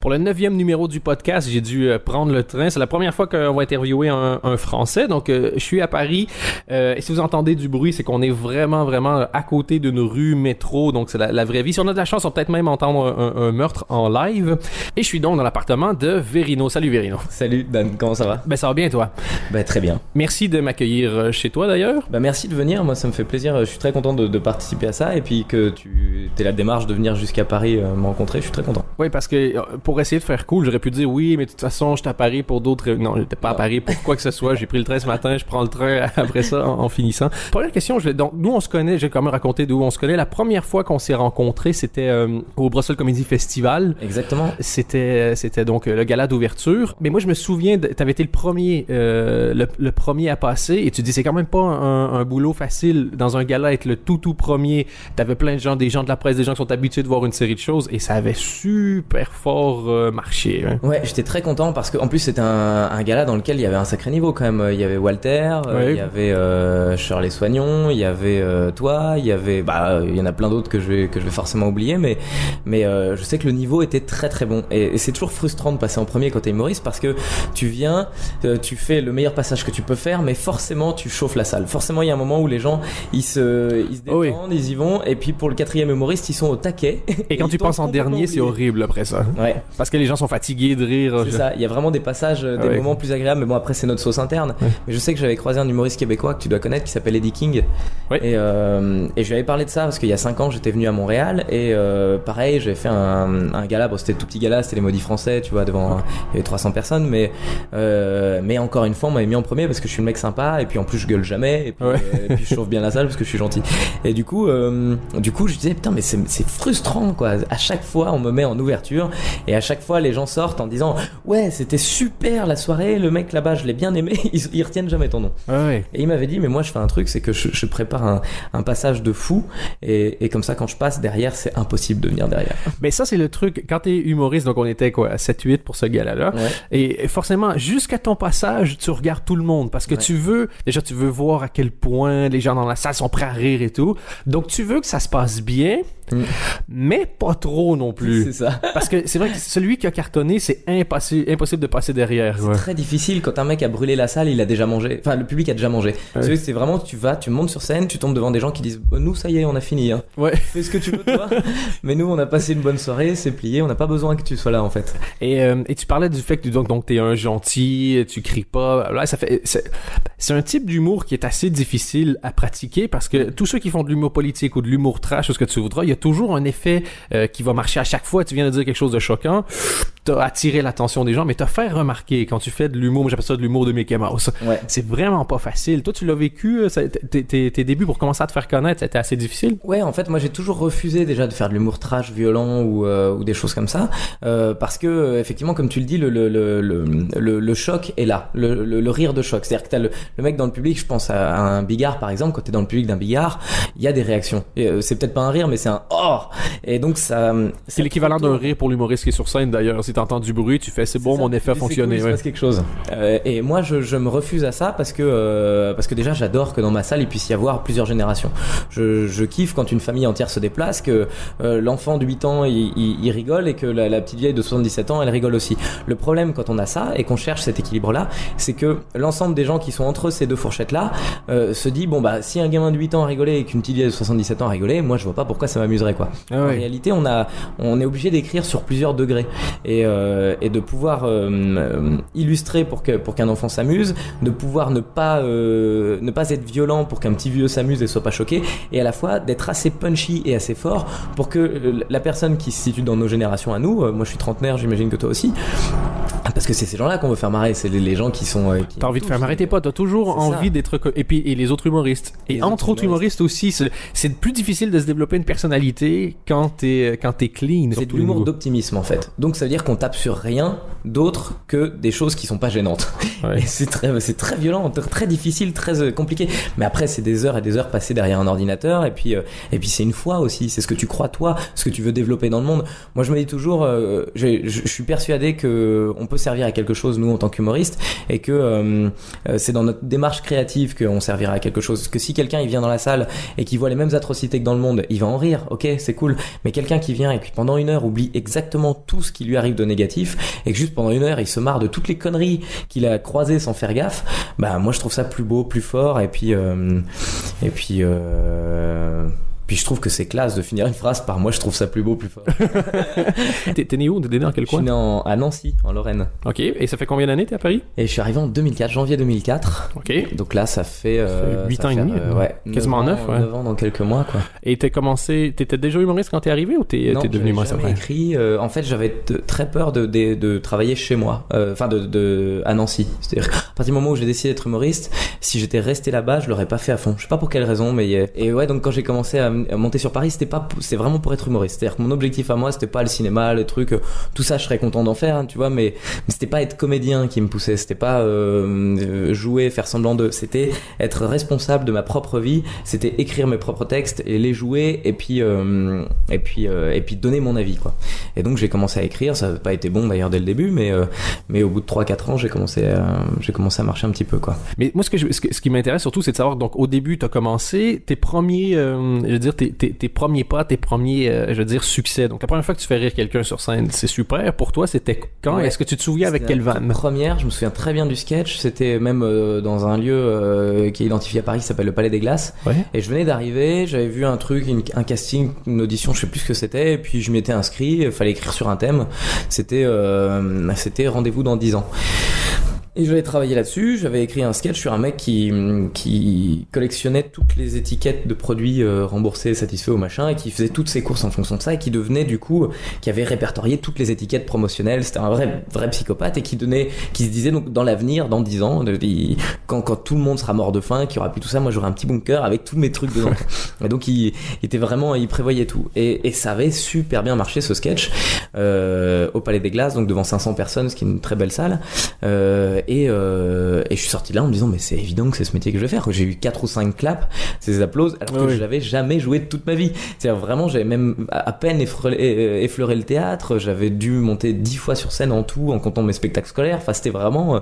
Pour le 9e numéro du podcast, j'ai dû prendre le train. C'est la première fois qu'on va interviewer un Français. Donc, je suis à Paris. Et si vous entendez du bruit, c'est qu'on est vraiment à côté d'une rue métro. Donc, c'est la vraie vie. Si on a de la chance, on va peut-être même entendre un meurtre en live. Et je suis donc dans l'appartement de Verino. Salut Verino. Salut Dan, comment ça va? Ben, ça va bien toi? Ben, très bien. Merci de m'accueillir chez toi d'ailleurs. Ben, merci de venir. Moi, ça me fait plaisir. Je suis très content de participer à ça. Et puis que tu aies la démarche de venir jusqu'à Paris me rencontrer. Je suis très content. Oui, parce que pour essayer de faire cool, j'aurais pu dire oui, mais de toute façon, je suis à Paris pour d'autres... Non, j'étais pas à Paris pour quoi que ce soit. J'ai pris le train ce matin, je prends le train après ça en finissant. Première question, donc nous on se connaît, j'ai quand même raconté d'où on se connaît. La première fois qu'on s'est rencontrés, c'était au Brussels Comedy Festival. Exactement. C'était donc le gala d'ouverture. Mais moi je me souviens, t'avais été le premier à passer et tu dis c'est quand même pas un boulot facile dans un gala être le tout premier. T'avais plein de gens, des gens de la presse, des gens qui sont habitués de voir une série de choses et ça avait super fort marché. Hein. Ouais, j'étais très content parce qu'en plus c'était un gala dans lequel il y avait un sacré niveau quand même. Il y avait Walter, il y avait Shirley Soignon, il y avait toi, il y avait il y en a plein d'autres que je vais forcément oublier, mais je sais que le niveau était très bon et c'est toujours frustrant de passer en premier quand t'es humoriste parce que tu viens, tu fais le meilleur passage que tu peux faire, mais forcément tu chauffes la salle. Forcément il y a un moment où les gens ils se détendent, ils y vont, et puis pour le quatrième humoriste ils sont au taquet. Et quand tu penses en dernier, c'est horrible après ça. Ouais. Parce que les gens sont fatigués de rire. C'est ça, il y a vraiment des passages, des moments plus agréables, mais bon après c'est notre sauce interne. Ouais. Mais je sais que j'avais croisé un humoriste québécois que tu dois connaître qui s'appelle Eddie King. Ouais. Et je lui avais parlé de ça parce qu'il y a 5 ans j'étais venu à Montréal et pareil j'avais fait un gala, bon c'était tout petit gala, c'était les Maudits Français, tu vois, devant il y avait 300 personnes, mais encore une fois on m'avait mis en premier parce que je suis le mec sympa et puis en plus je gueule jamais et puis je chauffe bien la salle parce que je suis gentil. Et du coup je disais putain mais c'est frustrant quoi, à chaque fois on me met en ouverture et à chaque fois les gens sortent en disant ouais c'était super la soirée, le mec là-bas je l'ai bien aimé, ils retiennent jamais ton nom. Ouais. Et il m'avait dit mais moi je fais un truc, c'est que je prépare un passage de fou et comme ça quand je passe derrière c'est impossible de venir derrière. Mais ça c'est le truc, quand t'es humoriste, donc on était à 7-8 pour ce gala-là, ouais. Et forcément jusqu'à ton passage tu regardes tout le monde parce que tu veux voir à quel point les gens dans la salle sont prêts à rire et tout, donc tu veux que ça se passe bien. Mais pas trop non plus. C'est ça. Parce que c'est vrai que celui qui a cartonné, c'est impossible de passer derrière. C'est très difficile quand un mec a brûlé la salle, il a déjà mangé. Enfin, le public a déjà mangé. Ouais. C'est vraiment, tu montes sur scène, tu tombes devant des gens qui disent nous, ça y est, on a fini. Hein. Ouais. Fais ce que tu veux, toi. Mais nous, on a passé une bonne soirée, c'est plié, on n'a pas besoin que tu sois là, en fait. Et tu parlais du fait que donc t'es un gentil, tu cries pas. Là, c'est un type d'humour qui est assez difficile à pratiquer parce que tous ceux qui font de l'humour politique ou de l'humour trash ou ce que tu voudras, il y a toujours un effet qui va marcher à chaque fois. Tu viens de dire quelque chose de choquant, t'as attiré l'attention des gens, mais t'as fait remarquer quand tu fais de l'humour, moi j'appelle ça de l'humour de Mickey Mouse. Ouais. C'est vraiment pas facile. Toi, tu l'as vécu, tes débuts pour commencer à te faire connaître, c'était assez difficile? Ouais, en fait, moi j'ai toujours refusé déjà de faire de l'humour trash, violent ou des choses comme ça, parce que effectivement, comme tu le dis, le choc est là, le rire de choc. C'est-à-dire que t'as le mec dans le public, je pense à un bigard par exemple, quand t'es dans le public d'un bigard, il y a des réactions. Et, c'est peut-être pas un rire, mais c'est un oh. Et donc ça c'est l'équivalent d'un rire pour l'humoriste qui est sur scène d'ailleurs. Si t'entends du bruit, tu fais c'est bon, mon effet a fonctionné. Cool, il se passe quelque chose. Et moi je me refuse à ça parce que déjà j'adore que dans ma salle il puisse y avoir plusieurs générations. Je kiffe quand une famille entière se déplace, que l'enfant de 8 ans il rigole et que la petite vieille de 77 ans elle rigole aussi. Le problème quand on a ça et qu'on cherche cet équilibre là, c'est que l'ensemble des gens qui sont entre ces deux fourchettes là se dit bon bah si un gamin de 8 ans a rigolé et qu'une petite vieille de 77 ans a rigolé, moi je vois pas pourquoi ça m'amuserait quoi. En réalité on est obligé d'écrire sur plusieurs degrés et de pouvoir illustrer pour qu'un enfant s'amuse, de pouvoir ne pas être violent pour qu'un petit vieux s'amuse et soit pas choqué, et à la fois d'être assez punchy et assez fort pour que la personne qui se situe dans nos générations à nous, moi je suis trentenaire, j'imagine que toi aussi, parce que c'est ces gens-là qu'on veut faire marrer, c'est les gens qui sont t'as envie de faire marrer tes potes, t'as toujours envie d'être et les autres humoristes et entre autres humoristes aussi, c'est plus difficile de se développer une personnalité quand t'es clean. C'est de l'humour d'optimisme en fait, donc ça veut dire qu'on tape sur rien d'autres que des choses qui sont pas gênantes. Ouais. Et c'est très violent, très difficile, très compliqué. Mais après, c'est des heures et des heures passées derrière un ordinateur. Et puis c'est une foi aussi. C'est ce que tu crois toi, ce que tu veux développer dans le monde. Moi, je me dis toujours, je suis persuadé que on peut servir à quelque chose nous en tant qu'humoristes, et que c'est dans notre démarche créative qu'on servira à quelque chose. Que si quelqu'un il vient dans la salle et qui voit les mêmes atrocités que dans le monde, il va en rire. Ok, c'est cool. Mais quelqu'un qui vient et qui pendant une heure oublie exactement tout ce qui lui arrive de négatif, et que juste pendant une heure il se marre de toutes les conneries qu'il a croisées sans faire gaffe, bah moi je trouve ça plus beau, plus fort. Et puis je trouve que c'est classe de finir une phrase par moi je trouve ça plus beau, plus fort. T'es né où? T'es né dans quel coin? Je suis né à Nancy, en Lorraine. Ok, et ça fait combien d'années t'es à Paris? Et je suis arrivé en 2004, janvier 2004. Ok. Donc là ça fait 8 ans et demi. Ouais, Quasiment 9, ouais. 9 ans dans quelques mois, quoi. Et t'étais déjà humoriste quand t'es arrivé, ou t'es devenu humoriste après? Non, j'avais jamais écrit. En fait, j'avais très peur de travailler chez moi. Enfin, à Nancy. C'est-à-dire, à partir du moment où j'ai décidé d'être humoriste, si j'étais resté là-bas, je l'aurais pas fait à fond. Je sais pas pour quelle raison, mais et ouais, donc quand j'ai commencé à monter sur Paris, c'est vraiment pour être humoriste. C'est-à-dire que mon objectif à moi, c'était pas le cinéma, le truc, tout ça, je serais content d'en faire, hein, tu vois, mais c'était pas être comédien qui me poussait. C'était pas jouer, faire semblant de. C'était être responsable de ma propre vie. C'était écrire mes propres textes et les jouer, et puis donner mon avis, quoi. Et donc j'ai commencé à écrire. Ça n'a pas été bon d'ailleurs dès le début, mais au bout de 3-4 ans, j'ai commencé à marcher un petit peu, quoi. Mais moi, ce qui m'intéresse surtout, c'est de savoir, donc au début, t'as commencé tes premiers, je veux dire, tes premiers pas, tes premiers, je veux dire, succès. Donc la première fois que tu fais rire quelqu'un sur scène, c'est super. Pour toi, c'était quand? Ouais. Est-ce que tu te souviens avec quelle vanne? Première, je me souviens très bien du sketch. C'était même dans un lieu qui est identifié à Paris, qui s'appelle le Palais des Glaces. Ouais. Et je venais d'arriver, j'avais vu un truc, un casting, une audition, je sais plus ce que c'était, et puis je m'étais inscrit. Il fallait écrire sur un thème. C'était rendez-vous dans 10 ans. Et j'avais travaillé là-dessus, j'avais écrit un sketch sur un mec qui collectionnait toutes les étiquettes de produits remboursés, satisfaits ou machin, et qui faisait toutes ses courses en fonction de ça, et qui devenait du coup, qui avait répertorié toutes les étiquettes promotionnelles. C'était un vrai psychopathe, et qui se disait donc dans l'avenir, dans 10 ans, quand tout le monde sera mort de faim, qu'il y aura plus tout ça, moi j'aurai un petit bunker avec tous mes trucs dedans. Et donc il prévoyait tout. Et ça avait super bien marché, ce sketch, au Palais des Glaces, donc devant 500 personnes, ce qui est une très belle salle. Et je suis sorti de là en me disant, mais c'est évident que c'est ce métier que je vais faire. J'ai eu 4 ou 5 claps, ces applauses, alors que je n'avais jamais joué de toute ma vie. C'est-à-dire vraiment, j'avais même à peine effleuré le théâtre. J'avais dû monter 10 fois sur scène en tout, en comptant mes spectacles scolaires. Enfin, c'était vraiment.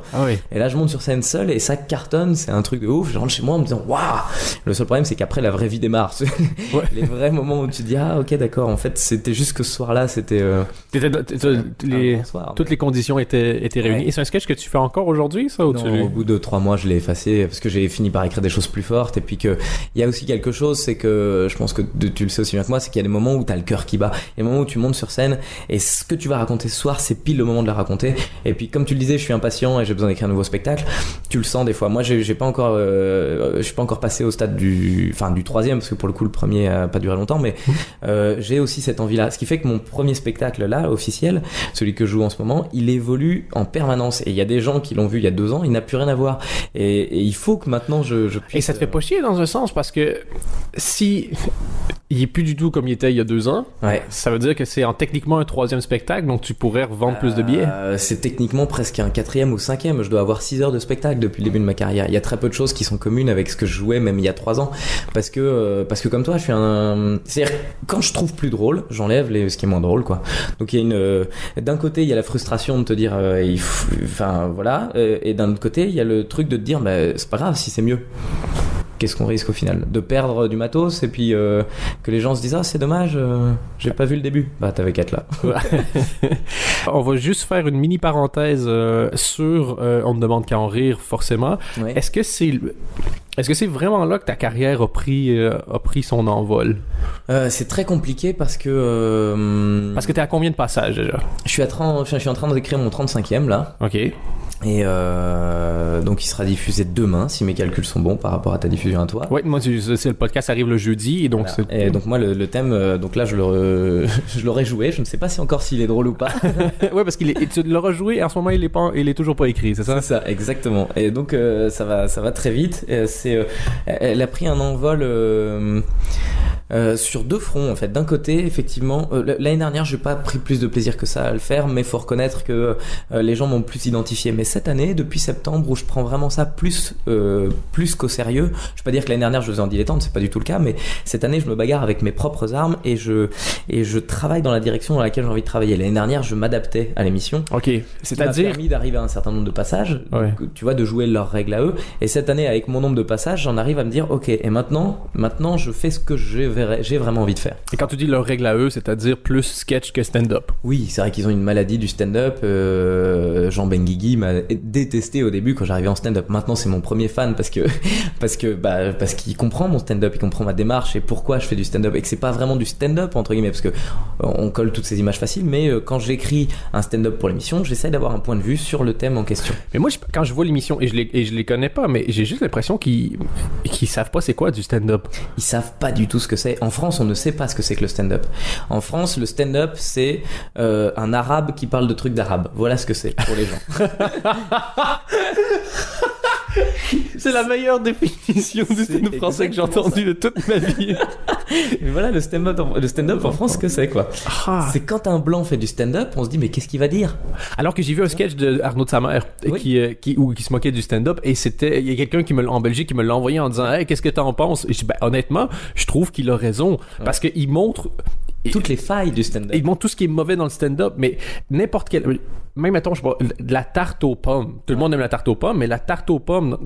Et là, je monte sur scène seul et ça cartonne. C'est un truc de ouf. Je rentre chez moi en me disant, waouh. Le seul problème, c'est qu'après, la vraie vie démarre. Les vrais moments où tu te dis, ah, ok, d'accord. En fait, c'était juste que ce soir-là, c'était. Toutes les conditions étaient réunies. Ouais. Et c'est un sketch que tu fais encore aujourd'hui, ça, ou non, au bout de 3 mois, je l'ai effacé parce que j'ai fini par écrire des choses plus fortes. Et puis que il y a aussi quelque chose, c'est que je pense que tu le sais aussi bien que moi, c'est qu'il y a des moments où t'as le cœur qui bat. Il y a des moments où tu montes sur scène et ce que tu vas raconter ce soir, c'est pile le moment de la raconter. Et puis comme tu le disais, je suis impatient et j'ai besoin d'écrire un nouveau spectacle. Tu le sens des fois. Moi, je suis pas encore passé au stade du 3e, parce que pour le coup, le premier a pas duré longtemps, mais j'ai aussi cette envie-là. Ce qui fait que mon premier spectacle là, officiel, celui que je joue en ce moment, il évolue en permanence. Et il y a des gens qui l'ont vu il y a 2 ans, il n'a plus rien à voir. Et il faut que maintenant je puisse... Et ça te fait pas chier dans un sens, parce que si il est plus du tout comme il était il y a 2 ans, ça veut dire que c'est techniquement un 3e spectacle, donc tu pourrais revendre plus de billets. C'est techniquement presque un 4e ou 5e. Je dois avoir 6 heures de spectacle depuis le début de ma carrière. Il y a très peu de choses qui sont communes avec ce que je jouais même il y a 3 ans, parce que comme toi, je suis c'est-à-dire, quand je trouve plus drôle, j'enlève ce qui est moins drôle, quoi. Donc il y a d'un côté il y a la frustration de te dire voilà, et d'un autre côté il y a le truc de te dire c'est pas grave si c'est mieux. Qu'est-ce qu'on risque au final? De perdre du matos et puis que les gens se disent, ah, c'est dommage, j'ai pas vu le début. Bah, t'avais qu'à être là. On va juste faire une mini parenthèse sur On ne demande qu'à en rire, forcément. Ouais. Est-ce que c'est vraiment là que ta carrière a pris son envol? C'est très compliqué parce que t'es à combien de passages déjà? Je suis en train d'écrire mon 35e là. Ok. Et donc il sera diffusé demain si mes calculs sont bons par rapport à ta diffusion à toi. Ouais, moi c'est le podcast arrive le jeudi et donc voilà. Et donc moi le thème donc là je l'aurais joué, je ne sais pas si encore s'il est drôle ou pas. Ouais, parce tu l'auras joué et en ce moment il est toujours pas écrit, c'est ça? C'est ça, exactement. Et donc ça va très vite. Elle a pris un envol Sur deux fronts en fait. D'un côté, effectivement, l'année dernière, j'ai pas pris plus de plaisir que ça à le faire, mais faut reconnaître que les gens m'ont plus identifié. Mais cette année, depuis septembre, où je prends vraiment ça plus qu'au sérieux, je vais pas dire que l'année dernière je faisais en dilettante, c'est pas du tout le cas, mais cette année, je me bagarre avec mes propres armes et je travaille dans la direction dans laquelle j'ai envie de travailler. L'année dernière, je m'adaptais à l'émission. Ok, C'est-à-dire qui m'a permis d'arriver à un certain nombre de passages, ouais. Tu vois, de jouer leurs règles à eux. Et cette année, avec mon nombre de passages, j'en arrive à me dire, ok, et maintenant, je fais ce que j'ai vraiment envie de faire. Et quand tu dis leurs règles à eux, c'est-à-dire plus sketch que stand-up. Oui, c'est vrai qu'ils ont une maladie du stand-up. Jean Benguigui m'a détesté au début quand j'arrivais en stand-up. Maintenant, c'est mon premier fan parce qu'il comprend mon stand-up, il comprend ma démarche et pourquoi je fais du stand-up, et que c'est pas vraiment du stand-up entre guillemets, parce que on colle toutes ces images faciles, mais quand j'écris un stand-up pour l'émission, j'essaie d'avoir un point de vue sur le thème en question. Mais moi, quand je vois l'émission, et je les connais pas, mais j'ai juste l'impression qu'ils savent pas c'est quoi du stand-up. Ils savent pas du tout ce que c'est. En France, on ne sait pas ce que c'est que le stand-up. En France, le stand-up, c'est un arabe qui parle de trucs d'arabe. Voilà ce que c'est pour les gens. C'est la meilleure définition du stand-up français que j'ai entendu de toute ma vie. Mais voilà, le stand-up en France, ce que c'est, quoi. Ah. C'est quand un blanc fait du stand-up, on se dit, mais qu'est-ce qu'il va dire? Alors que j'ai vu un sketch de Arnaud de Samer Oui. qui se moquait du stand-up, et il y a quelqu'un en Belgique qui me l'a envoyé en disant, hey, qu'est-ce que t'en penses? Et je dis, ben, honnêtement, je trouve qu'il a raison, parce qu'il montre toutes les failles du stand-up. Il montre tout ce qui est mauvais dans le stand-up, mais n'importe quel... Même, mettons, je sais pas, de la tarte aux pommes. Tout le monde aime la tarte aux pommes, mais la tarte aux pommes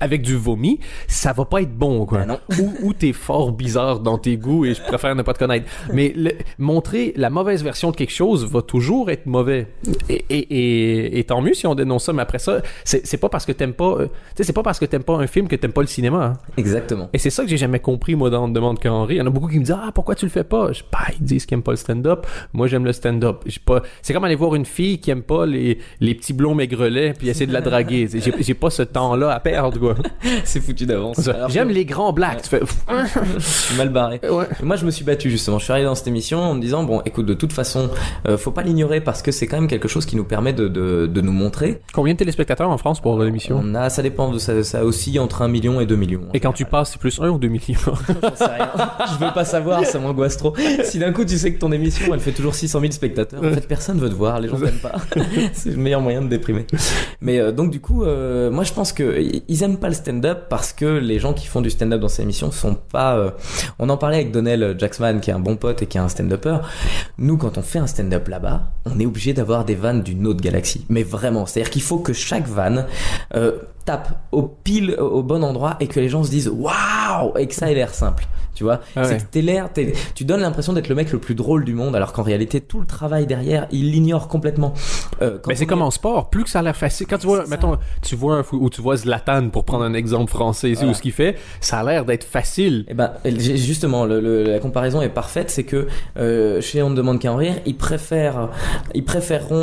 avec du vomi, ça va pas être bon, quoi. Ben ou t'es fort bizarre dans tes goûts et je préfère ne pas te connaître. Mais montrer la mauvaise version de quelque chose va toujours être mauvais. Et tant mieux si on dénonce ça, mais après ça, c'est pas parce que t'aimes pas... tu sais, c'est pas parce que t'aimes pas un film que t'aimes pas le cinéma. Hein. Exactement. Et c'est ça que j'ai jamais compris, moi, dans On demande qu'à Henri. Il y en a beaucoup qui me disent, ah, pourquoi tu le fais pas? Ils disent qu'ils aiment pas le stand-up. Moi, j'aime le stand-up. C'est comme aller voir une fille qui aime pas les petits blonds maigrelets puis essayer de la draguer. J'ai pas ce temps-là à perdre, quoi. C'est foutu d'avance. J'aime les grands blacks. Ouais. Tu fais... Je suis mal barré. Ouais. Moi, je me suis battu, justement. Je suis arrivé dans cette émission en me disant, bon, écoute, de toute façon, faut pas l'ignorer parce que c'est quand même quelque chose qui nous permet de nous montrer. Combien de téléspectateurs en France pour l'émission? Ça dépend, ça oscille entre 1 million et 2 millions. Et quand tu passes, c'est plus 1 ou 2 millions? J'en sais rien. Je veux pas savoir, ça m'angoisse trop. Si d'un coup tu sais que ton émission elle fait toujours 600 000 spectateurs, en fait personne veut te voir, les gens t'aiment pas. C'est le meilleur moyen de déprimer. Mais donc du coup, moi je pense que ils aiment pas le stand-up parce que les gens qui font du stand-up dans ces émissions sont pas. On en parlait avec Donnell Jacksman qui est un bon pote et qui est un stand-upper. Nous quand on fait un stand-up là-bas, on est obligé d'avoir des vannes d'une autre galaxie. Mais vraiment, c'est-à-dire qu'il faut que chaque vanne tape au bon endroit et que les gens se disent waouh et que ça ait l'air simple. Tu vois, c'est que tu donnes l'impression d'être le mec le plus drôle du monde, alors qu'en réalité tout le travail derrière il l'ignore complètement. Mais c'est comme en sport, plus que ça a l'air facile. Quand tu vois, mettons, tu vois Zlatan pour prendre un exemple français ici, ou ce qu'il fait, ça a l'air d'être facile. Et ben justement, la comparaison est parfaite, c'est que chez On ne demande qu'à en rire, ils préféreront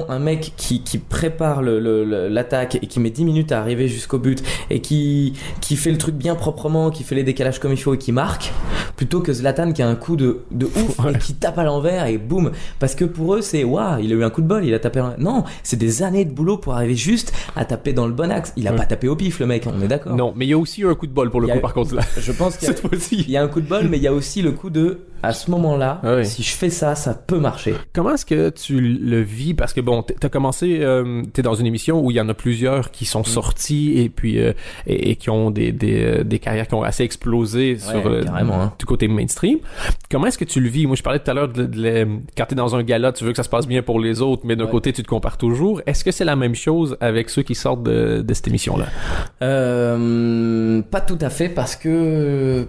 un mec qui prépare l'attaque et qui met 10 minutes à arriver jusqu'au but et qui fait le truc bien proprement, qui fait les décalages comme il faut et qui marque, plutôt que Zlatan qui a un coup de ouf et qui tape à l'envers et boum. Parce que pour eux c'est waouh, il a eu un coup de bol, il a tapé à l'envers. Non, c'est des années de boulot pour arriver juste à taper dans le bon axe. Il a pas tapé au pif le mec, on est d'accord. Non, mais il y a aussi eu un coup de bol pour le coup par contre là. Je pense qu'il y a un coup de bol, mais il y a aussi le coup de à ce moment-là, si je fais ça, ça peut marcher. Comment est-ce que tu le vis? Parce que bon, t'as commencé, t'es dans une émission où il y en a plusieurs qui sont sortis et puis et qui ont des carrières qui ont assez explosé sur du côté mainstream. Comment est-ce que tu le vis? Moi, je parlais tout à l'heure quand t'es dans un gala, tu veux que ça se passe bien pour les autres, mais d'un côté, tu te compares toujours. Est-ce que c'est la même chose avec ceux qui sortent de cette émission-là? Pas tout à fait, parce que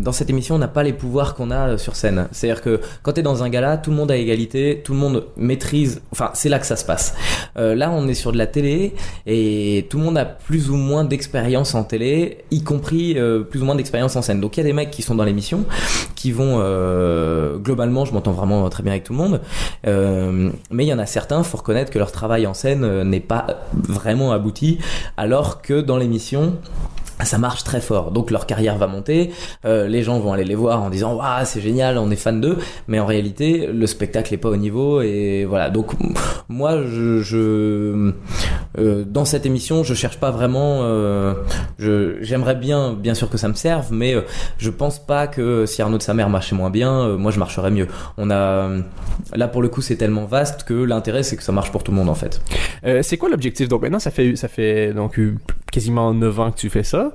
dans cette émission, on n'a pas les pouvoirs qu'on a sur scène. C'est-à-dire que quand t'es dans un gala, tout le monde a égalité, tout le monde maîtrise. Enfin, c'est là que ça se passe. Là, on est sur de la télé et tout le monde a plus ou moins d'expérience en télé, y compris plus ou moins d'expérience en scène. Donc il y a des mecs qui sont dans l'émission, qui vont globalement, je m'entends vraiment très bien avec tout le monde, mais il y en a certains, faut reconnaître que leur travail en scène n'est pas vraiment abouti, alors que dans l'émission ça marche très fort, donc leur carrière va monter, les gens vont aller les voir en disant waouh c'est génial, on est fan d'eux, mais en réalité le spectacle est pas au niveau, et voilà. Donc moi dans cette émission je cherche pas vraiment, j'aimerais bien sûr que ça me serve, mais je pense pas que si Arnaud de sa mère marchait moins bien, moi je marcherais mieux. On a là pour le coup c'est tellement vaste que l'intérêt c'est que ça marche pour tout le monde en fait. C'est quoi l'objectif? Donc maintenant ça fait donc quasiment 9 ans que tu fais ça.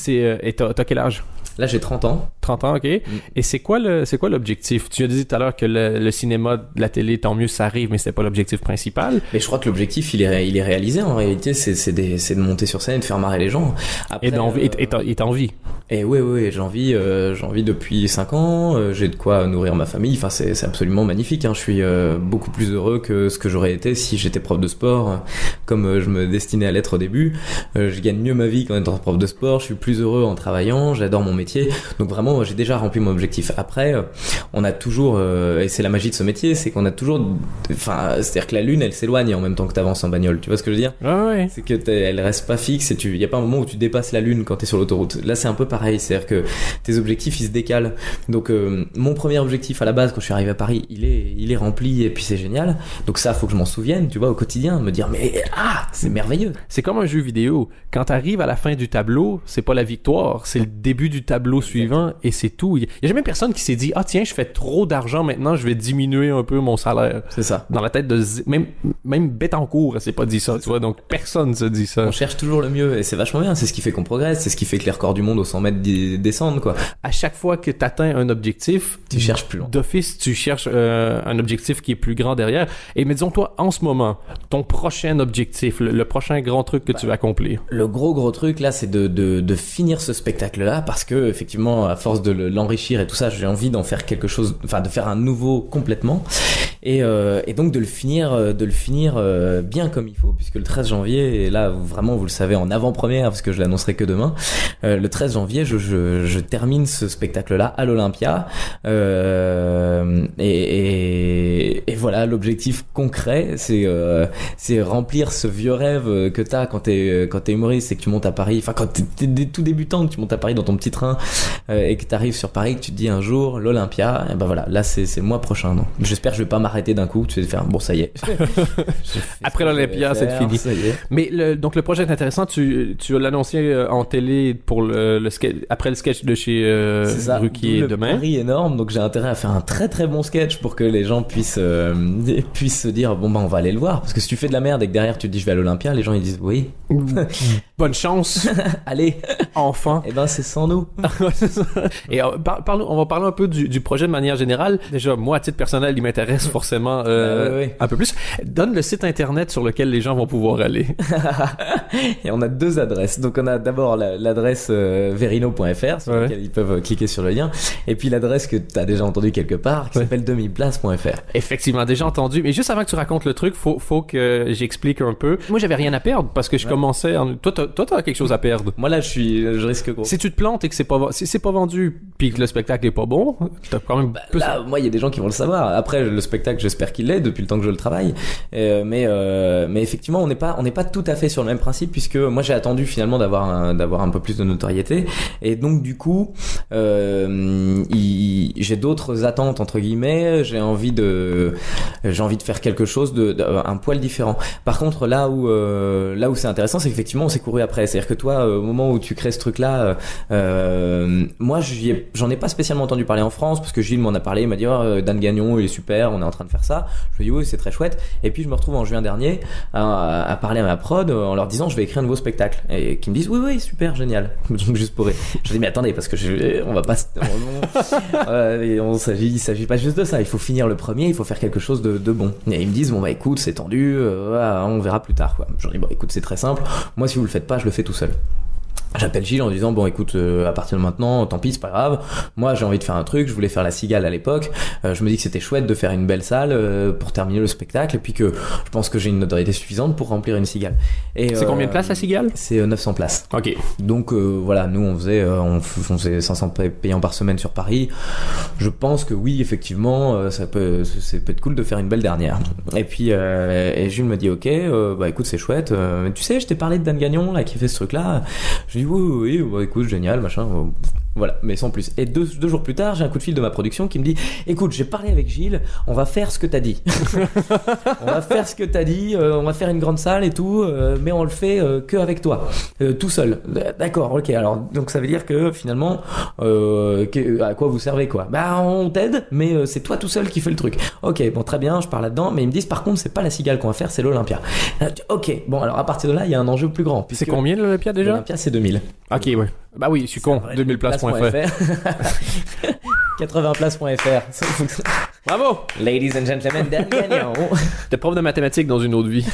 Et t'as quel âge? Là, j'ai 30 ans. 30 ans, ok. Et c'est quoi l'objectif? Tu as dit tout à l'heure que le cinéma, la télé, tant mieux, ça arrive, mais c'était pas l'objectif principal. Mais je crois que l'objectif, il est réalisé. En réalité, c'est de monter sur scène et de faire marrer les gens. Après, et t'as envie. Et oui, j'ai envie depuis 5 ans. J'ai de quoi nourrir ma famille. Enfin, c'est absolument magnifique. Hein. Je suis beaucoup plus heureux que ce que j'aurais été si j'étais prof de sport, comme je me destinais à l'être au début. Je gagne mieux ma vie qu'en étant prof de sport. Je suis plus heureux en travaillant. J'adore mon métier. Donc vraiment, j'ai déjà rempli mon objectif. Après, on a toujours, et c'est la magie de ce métier, c'est qu'on a toujours, c'est-à-dire que la lune, elle s'éloigne en même temps que t'avances en bagnole. Tu vois ce que je veux dire? Ouais. C'est que elle reste pas fixe, et y a pas un moment où tu dépasses la lune quand t'es sur l'autoroute. Là, c'est un peu pareil. C'est-à-dire que tes objectifs, ils se décalent. Donc, mon premier objectif à la base, quand je suis arrivé à Paris, il est rempli, et puis c'est génial. Donc ça, faut que je m'en souvienne, tu vois, au quotidien, me dire, mais c'est merveilleux. C'est comme un jeu vidéo. Quand t'arrives à la fin du tableau, c'est pas la victoire, c'est le début du tableau suivant, et c'est tout. Il y a jamais personne qui s'est dit tiens, je fais trop d'argent maintenant, je vais diminuer un peu mon salaire. C'est ça. Dans la tête de même Bettencourt, elle s'est pas dit ça, tu vois. Donc personne se dit ça. On cherche toujours le mieux, et c'est vachement bien. C'est ce qui fait qu'on progresse, c'est ce qui fait que les records du monde au 100 mètres descendent, quoi. À chaque fois que t'atteins un objectif, tu cherches plus loin. D'office, tu cherches un objectif qui est plus grand derrière. Et mais disons toi, en ce moment, ton prochain objectif, le prochain grand truc que tu vas accomplir. Le gros truc là, c'est de finir ce spectacle-là, parce que effectivement, à force de l'enrichir et tout ça, j'ai envie d'en faire quelque chose, de faire un nouveau complètement, et donc de le finir bien comme il faut, puisque le 13 janvier, et là vraiment vous le savez en avant-première parce que je l'annoncerai que demain, le 13 janvier je termine ce spectacle-là à l'Olympia, et voilà, l'objectif concret, c'est remplir ce vieux rêve que t'as quand t'es humoriste, c'est que tu montes à Paris, quand t'es tout débutant, que tu montes à Paris dans ton petit train, et que t'arrives sur Paris, que tu te dis un jour l'Olympia, et ben voilà, là c'est le mois prochain. Donc j'espère que je vais pas m'arrêter d'un coup, tu vas faire bon, ça y est. Après l'Olympia, c'est fini. Mais donc le projet est intéressant. Tu l'as annoncé en télé pour le sketch, après le sketch de chez Ruquier demain. Le pari énorme, donc j'ai intérêt à faire un très très bon sketch pour que les gens puissent se dire bon on va aller le voir, parce que si tu fais de la merde et que derrière tu te dis je vais à l'Olympia, les gens ils disent oui. Bonne chance. Allez, enfin. Et ben c'est sans nous. Et on va parler un peu du projet de manière générale. Déjà, moi, à titre personnel, il m'intéresse forcément un peu plus. Donne le site internet sur lequel les gens vont pouvoir aller. Et on a 2 adresses. Donc on a d'abord l'adresse verino.fr sur laquelle ils peuvent cliquer sur le lien, et puis l'adresse que tu as déjà entendue quelque part qui s'appelle demiplace.fr. Effectivement, déjà entendu. Mais juste avant que tu racontes le truc, faut que j'explique un peu. Moi, j'avais rien à perdre parce que je commençais. Toi, t'as quelque chose à perdre. Moi là, je risque gros. Si tu te plantes et que c'est pas vendu, puis que le spectacle est pas bon, t'as quand même. Là, moi, il y a des gens qui vont le savoir. Après, le spectacle, j'espère qu'il l'est depuis le temps que je le travaille. Mais effectivement, on n'est pas tout à fait sur le même principe, puisque moi, j'ai attendu finalement d'avoir un peu plus de notoriété, et donc du coup, j'ai d'autres attentes entre guillemets. J'ai envie de faire quelque chose un poil différent. Par contre, là où c'est intéressant, c'est qu'effectivement, on s'est couru après. C'est-à-dire que toi, au moment où tu crées ce truc-là, moi, j'en ai pas spécialement entendu parler en France, parce que Gilles m'en a parlé, il m'a dit Dan Gagnon, il est super, on est en train de faire ça. Je me dis oui, c'est très chouette. Et puis je me retrouve en juin dernier à parler à ma prod en leur disant je vais écrire un nouveau spectacle, et qui me disent oui super génial. Donc juste pour je dis mais attendez, parce que on va pas il s'agit pas juste de ça, il faut finir le premier, il faut faire quelque chose de bon. Et ils me disent bon écoute, c'est tendu, on verra plus tard quoi. Je dis écoute, c'est très simple, moi si vous le faites pas, je le fais tout seul. J'appelle Gilles en disant bon écoute, à partir de maintenant tant pis, c'est pas grave, moi j'ai envie de faire un truc, je voulais faire la Cigale à l'époque, je me dis que c'était chouette de faire une belle salle pour terminer le spectacle, et puis que je pense que j'ai une notoriété suffisante pour remplir une Cigale. Et c'est combien de places la Cigale? C'est 900 places. Ok. Donc voilà, nous on faisait 500 payants par semaine sur Paris. Je pense que oui, effectivement, ça peut être cool de faire une belle dernière. Et puis et Jules me dit ok, écoute c'est chouette, tu sais je t'ai parlé de Dan Gagnon là qui fait ce truc là. Je dit oui, bah, écoute, génial, machin. Voilà, mais sans plus. Et deux jours plus tard, j'ai un coup de fil de ma production qui me dit écoute, j'ai parlé avec Gilles, on va faire ce que t'as dit. On va faire ce que t'as dit, on va faire une grande salle et tout, mais on le fait que avec toi, tout seul. D'accord, ok. Alors, donc ça veut dire que finalement, à quoi vous servez quoi? Bah, on t'aide, mais c'est toi tout seul qui fais le truc. Ok, bon, très bien, je pars là-dedans, mais ils me disent par contre, c'est pas la Cigale qu'on va faire, c'est l'Olympia. Ok, bon, alors à partir de là, il y a un enjeu plus grand. C'est combien l'Olympia déjà? L'Olympia, c'est 2000. Ok, ouais. Bah oui, je suis con. 2000places.fr. 80places.fr. Bravo! Ladies and gentlemen, Dan Gagnon. T'es prof de mathématiques dans une autre vie.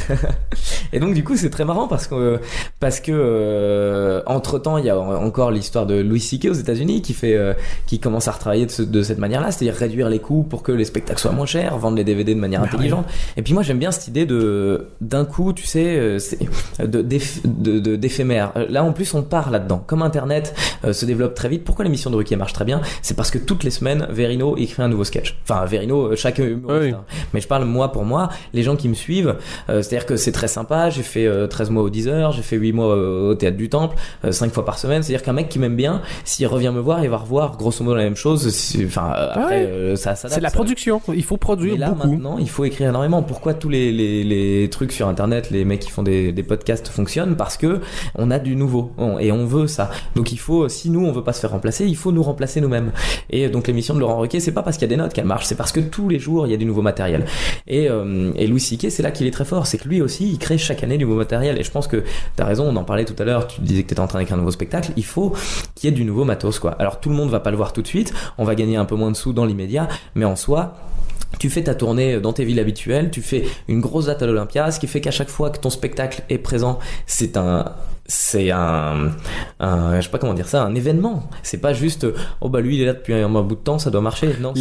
Et donc du coup c'est très marrant parce que entre temps il y a encore l'histoire de Louis C.K. aux États-Unis qui commence à retravailler de cette manière-là, c'est-à-dire réduire les coûts pour que les spectacles soient moins chers, vendre les DVD de manière intelligente. Ouais. Et puis moi j'aime bien cette idée d'un coup, tu sais, d'éphémère. Là en plus on part là-dedans. Comme Internet se développe très vite, pourquoi l'émission de Ruquier marche très bien? C'est parce que toutes les semaines Verino écrit un nouveau sketch. Enfin Verino, chaque humoriste. Oui. Hein. Mais je parle moi pour moi, les gens qui me suivent, c'est-à-dire que c'est très sympa. J'ai fait 13 mois au 10h, j'ai fait 8 mois au Théâtre du Temple, 5 fois par semaine. C'est-à-dire qu'un mec qui m'aime bien, s'il revient me voir, il va revoir grosso modo la même chose. Enfin, après, ça s'adapte. C'est la production. Il faut produire mais là, beaucoup. Maintenant, il faut écrire énormément. Pourquoi tous les trucs sur Internet, les mecs qui font des podcasts fonctionnent? Parce que on a du nouveau et on veut ça. Donc il faut, si nous on veut pas se faire remplacer, il faut nous remplacer nous-mêmes. Et donc l'émission de Laurent Ruquier, c'est pas parce qu'il y a des notes qu'elle marche, c'est parce que tous les jours il y a du nouveau matériel. Et Louis C.K., c'est là qu'il est très fort, c'est que lui aussi il crée chaque année du nouveau matériel. Et je pense que t'as raison, on en parlait tout à l'heure, tu disais que t'étais en train d'écrire un nouveau spectacle, il faut qu'il y ait du nouveau matos quoi. Alors tout le monde va pas le voir tout de suite, on va gagner un peu moins de sous dans l'immédiat, mais en soi tu fais ta tournée dans tes villes habituelles, tu fais une grosse date à l'Olympia, ce qui fait qu'à chaque fois que ton spectacle est présent, c'est un je sais pas comment dire ça, un événement. C'est pas juste oh bah lui il est là depuis un bout de temps, ça doit marcher. Non,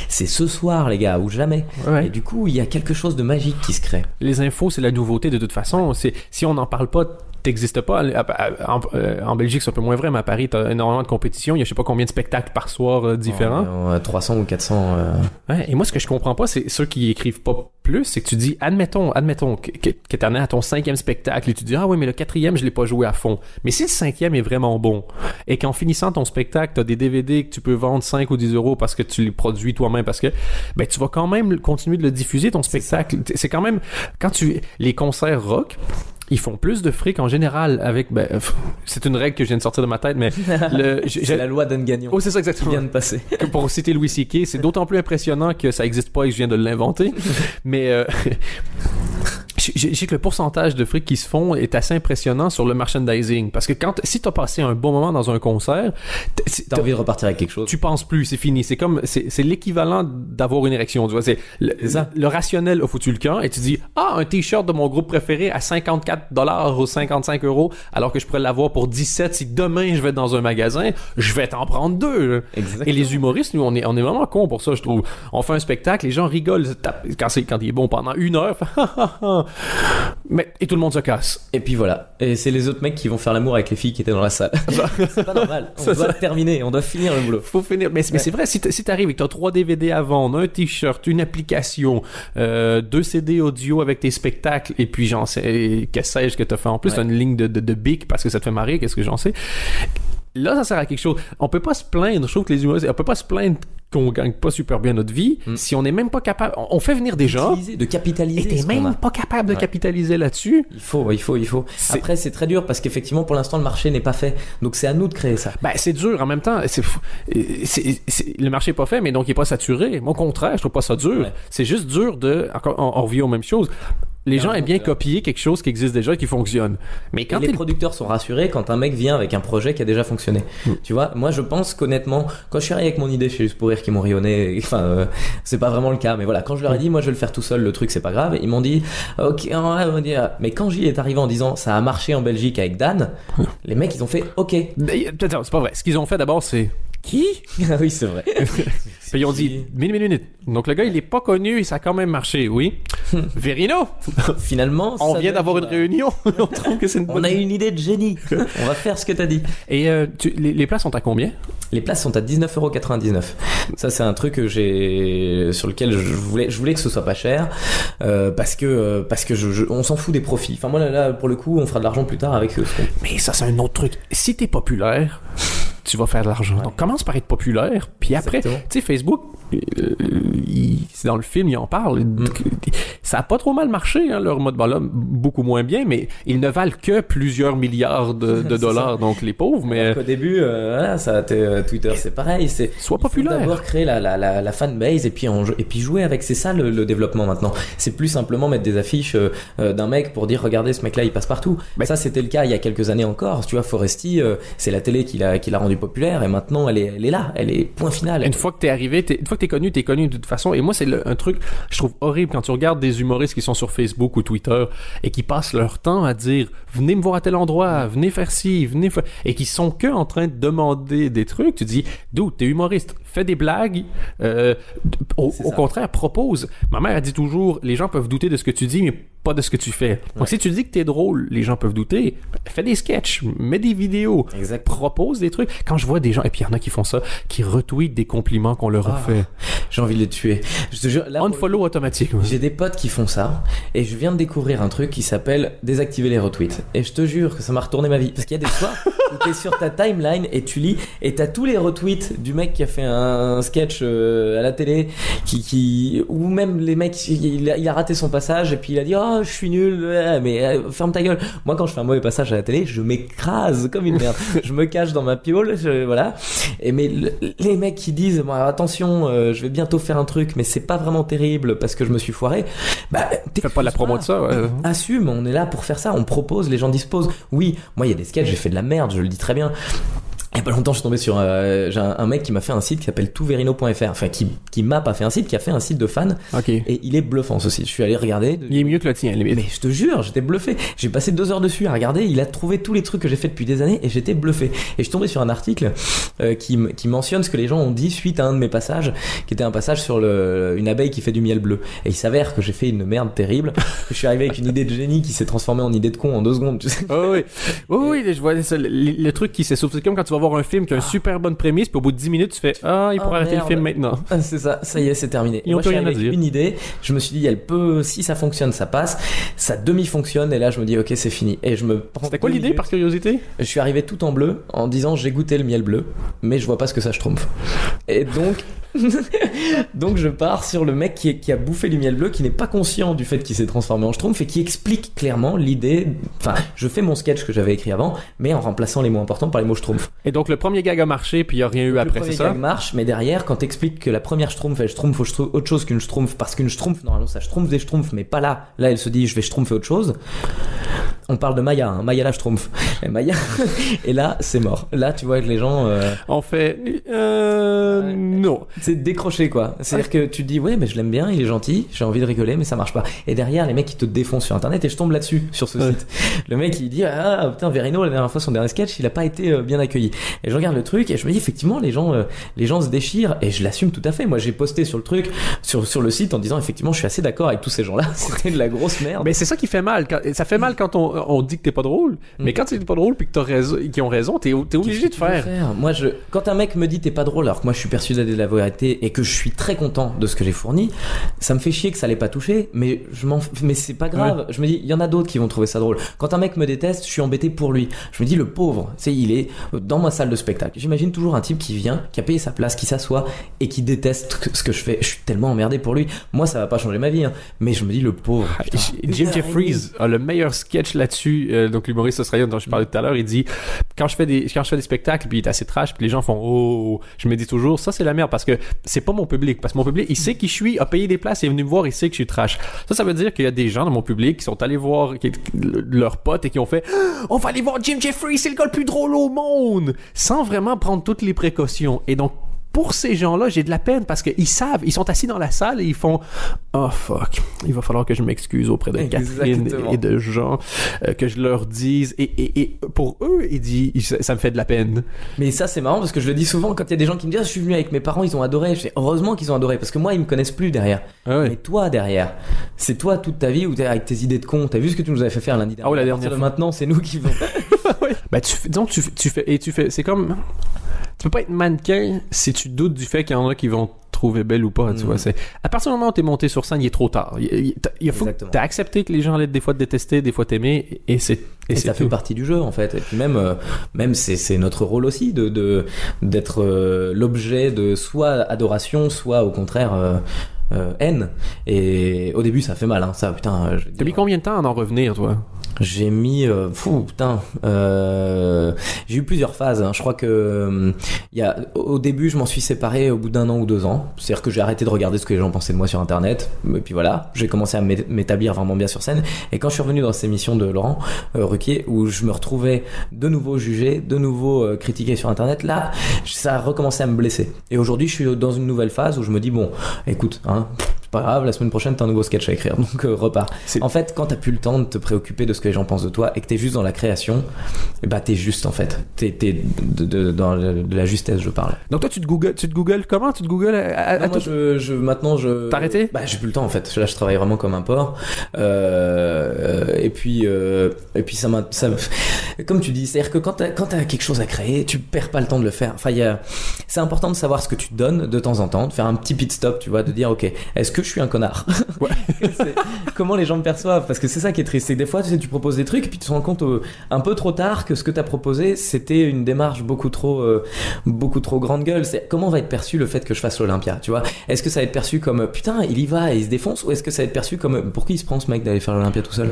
c'est ce soir les gars ou jamais. Ouais. Et du coup il y a quelque chose de magique qui se crée. Les infos c'est la nouveauté de toute façon. Si on n'en parle pas, t'existes pas. En Belgique c'est un peu moins vrai, mais à Paris t'as énormément de compétition. Il y a je sais pas combien de spectacles par soir différents. 300 ou 400. Ouais, et moi ce que je comprends pas, c'est ceux qui écrivent pas plus, c'est que tu dis admettons que t'en es à ton 5e spectacle et tu dis ah oui mais le 4e je l'ai pas joué à fond. Mais si le 5e est vraiment bon et qu'en finissant ton spectacle t'as des DVD que tu peux vendre 5 ou 10 euros parce que tu les produis toi-même, parce que ben tu vas quand même continuer de le diffuser ton spectacle. C'est quand même quand les concerts rock ils font plus de fric en général avec c'est une règle que je viens de sortir de ma tête mais c'est la loi d'Anne Gagnon. Oh c'est ça exactement. Qui vient de passer. Pour citer Louis C.K., c'est d'autant plus impressionnant que ça existe pas et que je viens de l'inventer. Mais je sais que le pourcentage de fric qui se font est assez impressionnant sur le merchandising parce que si t'as passé un bon moment dans un concert, t'as envie de repartir avec quelque chose. Tu penses plus, c'est fini. C'est comme c'est l'équivalent d'avoir une érection. Tu vois, c'est le rationnel a foutu le camp et tu dis un t-shirt de mon groupe préféré à $54 ou 55 €, alors que je pourrais l'avoir pour 17 si demain je vais dans un magasin, je vais t'en prendre 2. Et les humoristes, nous on est vraiment cons pour ça, je trouve. On fait un spectacle, les gens rigolent quand il est bon pendant 1 heure. Et tout le monde se casse. Et puis voilà. Et c'est les autres mecs qui vont faire l'amour avec les filles qui étaient dans la salle. C'est pas normal. On doit terminer. On doit finir le boulot. Faut finir. Mais c'est vrai, si t'arrives et que t'as 3 DVD à vendre, un t-shirt, une application, 2 CD audio avec tes spectacles, et puis j'en sais, qu'est-ce que t'as fait en plus, t'as une ligne de bic parce que ça te fait marrer, qu'est-ce que j'en sais. Là, ça sert à quelque chose. On peut pas se plaindre, je trouve que les humoristes, on peut pas se plaindre qu'on gagne pas super bien notre vie si on n'est même pas capable. On fait venir des gens. De capitaliser. Et t'es même pas capable de capitaliser là-dessus. Il faut. Après, c'est très dur parce qu'effectivement, pour l'instant, le marché n'est pas fait. Donc, c'est à nous de créer ça. Ben, c'est dur. En même temps, le marché est pas fait, mais donc il est pas saturé. Moi, au contraire, je trouve pas ça dur. Ouais. C'est juste dur encore, on revient aux mêmes choses. Les gens aiment bien copier quelque chose qui existe déjà et qui fonctionne. Mais quand les producteurs sont rassurés quand un mec vient avec un projet qui a déjà fonctionné. Tu vois, moi je pense qu'honnêtement, quand je suis arrivé avec mon idée chez Juste pour rire qui m'ont rionné, c'est pas vraiment le cas, mais voilà, quand je leur ai dit moi je vais le faire tout seul, le truc c'est pas grave, ils m'ont dit ok, mais quand Gilles est arrivé en disant ça a marché en Belgique avec Dan, les mecs ils ont fait ok. C'est pas vrai. Ce qu'ils ont fait d'abord c'est Qui? Ah oui, c'est vrai. Puis ils ont dit, minute. Donc le gars, il est pas connu et ça a quand même marché, oui. Verino! Finalement, On vient d'avoir une réunion. On trouve que c'est une bonne On a une idée de génie. On va faire ce que t'as dit. Et les places sont à combien? Les places sont à 19,99€. Ça, c'est un truc que sur lequel je voulais que ce soit pas cher, parce que on s'en fout des profits. Enfin, moi, là, pour le coup, on fera de l'argent plus tard avec ce qu'on... Mais ça, c'est un autre truc. Si t'es populaire, tu vas faire de l'argent. Donc, commence par être populaire, puis après, tu sais, Facebook, c'est dans le film, il en parle. Ça a pas trop mal marché, hein, leur mode là, beaucoup moins bien, mais ils ne valent que plusieurs milliards de dollars, donc les pauvres, mais... Alors qu'au début, voilà, Twitter, c'est pareil. Sois populaire. Il faut d'abord créer la fanbase et puis jouer avec. C'est ça le développement maintenant. C'est plus simplement mettre des affiches d'un mec pour dire regardez, ce mec-là, il passe partout. Mais ça, c'était le cas il y a quelques années encore. Tu vois, Foresti, c'est la télé qui l'a rendu populaire et maintenant elle est là, elle est point final. Une fois que t'es arrivé, une fois que t'es connu de toute façon. Et moi, c'est un truc, je trouve horrible quand tu regardes des humoristes qui sont sur Facebook ou Twitter et qui passent leur temps à dire venez me voir à tel endroit, venez faire ci, et qui sont que en train de demander des trucs. Tu dis dude, t'es humoriste, fais des blagues, au contraire, propose. Ma mère a dit toujours les gens peuvent douter de ce que tu dis, mais pas de ce que tu fais. Donc si tu dis que t'es drôle, les gens peuvent douter. Fais des sketchs, mets des vidéos, propose des trucs. Quand je vois des gens, et puis il y en a qui font ça, qui retweetent des compliments qu'on leur a fait. J'ai envie de les tuer. Je te jure, là, unfollow automatique. Ouais. J'ai des potes qui font ça, et je viens de découvrir un truc qui s'appelle désactiver les retweets. Et je te jure que ça m'a retourné ma vie. Parce qu'il y a des soirs où t'es sur ta timeline et tu lis, et t'as tous les retweets du mec qui a fait un sketch à la télé, ou même les mecs, il a raté son passage, et puis il a dit je suis nul, mais ferme ta gueule. Moi, quand je fais un mauvais passage à la télé, je m'écrase comme une merde. Je me cache dans ma piole, voilà. Et mais les mecs qui disent attention, je vais bientôt faire un truc, mais c'est pas vraiment terrible parce que je me suis foiré. Fais pas la promo de ça. Ouais. Assume, on est là pour faire ça. On propose, les gens disposent. Oui, moi, il y a des sketchs, j'ai fait de la merde, je le dis très bien. Il y a pas longtemps, je suis tombé sur j'ai un mec qui m'a fait un site qui s'appelle toutverino.fr, enfin qui m'a pas fait un site, qui a fait un site de fans. Et il est bluffant ce site. Je suis allé regarder. Il est mieux que le tien. Mais je te jure, j'étais bluffé. J'ai passé 2 heures dessus à regarder. Il a trouvé tous les trucs que j'ai fait depuis des années et j'étais bluffé. Et je suis tombé sur un article qui mentionne ce que les gens ont dit suite à un de mes passages, qui était un passage sur une abeille qui fait du miel bleu. Et il s'avère que j'ai fait une merde terrible. Je suis arrivé avec une idée de génie qui s'est transformée en idée de con en 2 secondes. Tu sais. Oui, je vois ça, le truc qui s'essouffle. C'est comme quand tu vas voir un film qui a une super bonne prémisse, puis au bout de 10 minutes, tu fais il pourrait arrêter le film maintenant. C'est ça y est, c'est terminé. Ils ont plus rien à dire. Une idée, je me suis dit, si ça fonctionne, ça passe. Ça demi-fonctionne, et là, je me dis, ok, c'est fini. Et je me prends. C'était quoi l'idée, par curiosité? Je suis arrivé tout en bleu en disant, j'ai goûté le miel bleu, mais je vois pas ce que ça schtroumpf. Et donc je pars sur le mec qui a bouffé du miel bleu, qui n'est pas conscient du fait qu'il s'est transformé en schtroumpf et qui explique clairement l'idée. Enfin, je fais mon sketch que j'avais écrit avant, mais en remplaçant les mots importants par les mots schtroumpf. Et donc le premier gag a marché, puis il n'y a rien eu après, c'est ça? Le premier gag marche, mais derrière, quand t'expliques que la première schtroumpf, elle schtroumpf autre chose qu'une schtroumpf, parce qu'une schtroumpf, normalement, ça schtroumpf des schtroumpfs, mais pas là. Là, elle se dit, je vais schtroumpfer autre chose. On parle de Maya, Maya la schtroumpf. Et Maya, et là, c'est mort. Là, tu vois que les gens. On fait. Non. C'est décroché, quoi. C'est-à-dire que tu te dis, ouais, mais je l'aime bien, il est gentil, j'ai envie de rigoler, mais ça marche pas. Et derrière, les mecs, ils te défoncent sur internet, et je tombe là-dessus, sur ce site. Le mec, il dit, putain, Verino, la dernière fois, son dernier sketch, il a pas été bien accueilli. Et je regarde le truc, et je me dis, effectivement, les gens se déchirent, et je l'assume tout à fait. Moi, j'ai posté sur le truc, sur le site, en disant, effectivement, je suis assez d'accord avec tous ces gens-là. C'était de la grosse merde. Mais c'est ça qui fait mal. Ça fait mal quand on dit que t'es pas drôle. Mais quand t'es pas drôle, puis que t'as raison, qu'ils ont raison, t'es obligé de faire. Moi, quand un mec me dit t'es pas drôle, alors que moi, je suis persuadé de la vérité, et que je suis très content de ce que j'ai fourni, ça me fait chier que ça l'ait pas touché, mais mais c'est pas grave. Ouais. Je me dis, il y en a d'autres qui vont trouver ça drôle. Quand un mec me déteste, je suis embêté pour lui. Je me dis, le pauvre, tu sais, il est dans ma salle de spectacle. J'imagine toujours un type qui vient, qui a payé sa place, qui s'assoit et qui déteste ce que je fais. Je suis tellement emmerdé pour lui. Moi, ça va pas changer ma vie, hein. Mais je me dis, le pauvre. Putain, Jim Jeffries a le meilleur sketch là-dessus. Donc l'humoriste australien dont je parlais tout à l'heure, il dit, quand je fais des spectacles, puis il est assez trash, puis les gens font oh, je me dis toujours, ça c'est la merde, parce que c'est pas mon public, parce que mon public, il sait qui je suis, a payé des places, il est venu me voir, il sait que je suis trash. Ça veut dire qu'il y a des gens dans mon public qui sont allés voir leurs potes et qui ont fait on va aller voir Jim Jeffries, c'est le gars le plus drôle au monde, sans vraiment prendre toutes les précautions. Et donc pour ces gens-là, j'ai de la peine parce qu'ils savent, ils sont assis dans la salle et ils font « Oh fuck, il va falloir que je m'excuse auprès de Catherine et de Jean, que je leur dise. » Et pour eux, ça me fait de la peine. Mais ça, c'est marrant parce que je le dis souvent quand il y a des gens qui me disent « Je suis venu avec mes parents, ils ont adoré. » Je dis « Heureusement qu'ils ont adoré parce que moi, ils me connaissent plus derrière. » Mais toi, derrière, c'est toi toute ta vie où t'es avec tes idées de con. T'as vu ce que tu nous avais fait faire lundi dernier? Ah oui, la dernière fois. Maintenant, c'est nous qui vont. Ben, tu fais, c'est comme, tu peux pas être mannequin si tu doutes du fait qu'il y en a qui vont te trouver belle ou pas, tu vois. C'est, à partir du moment où t'es monté sur scène, il est trop tard. Il faut que t'as accepté que les gens allaient des fois te détester, des fois t'aimer, et ça fait partie du jeu, en fait. Et puis même c'est notre rôle aussi d'être l'objet de soit adoration, soit au contraire, haine. Et au début ça fait mal, hein, ça, putain. T'as mis combien de temps à en revenir, toi? J'ai mis j'ai eu plusieurs phases, hein. Je crois que au début je m'en suis séparé au bout d'1 an ou 2 ans. C'est-à-dire que j'ai arrêté de regarder ce que les gens pensaient de moi sur internet, et puis voilà, j'ai commencé à m'établir vraiment bien sur scène. Et quand je suis revenu dans ces émissions de Laurent Ruquier où je me retrouvais de nouveau jugé, de nouveau critiqué sur internet, là ça a recommencé à me blesser. Et aujourd'hui je suis dans une nouvelle phase où je me dis bon, écoute, hein, c'est pas grave, la semaine prochaine t'as un nouveau sketch à écrire, donc repars. En fait, quand t'as plus le temps de te préoccuper de ce que les gens pensent de toi et que t'es juste dans la création, et bah t'es juste, en fait, t'es dans de la justesse, je parle. Donc toi tu te googles comment? Tu te googles maintenant T'as arrêté? Bah j'ai plus le temps, en fait. Là je travaille vraiment comme un porc, et puis ça comme tu dis, c'est-à-dire que quand t'as quelque chose à créer, tu perds pas le temps de le faire. Enfin, c'est important de savoir ce que tu te donnes de temps en temps, de faire un petit pit stop, tu vois, de dire ok, est-ce que je suis un connard? Ouais. Comment les gens me perçoivent, parce que c'est ça qui est triste, c'est que des fois tu proposes des trucs et puis tu te rends compte un peu trop tard que ce que t'as proposé c'était une démarche beaucoup trop grande gueule. C'est comment va être perçu le fait que je fasse l'Olympia, tu vois? Est-ce que ça va être perçu comme putain il y va et il se défonce, ou est-ce que ça va être perçu comme pourquoi il se prend ce mec d'aller faire l'Olympia tout seul?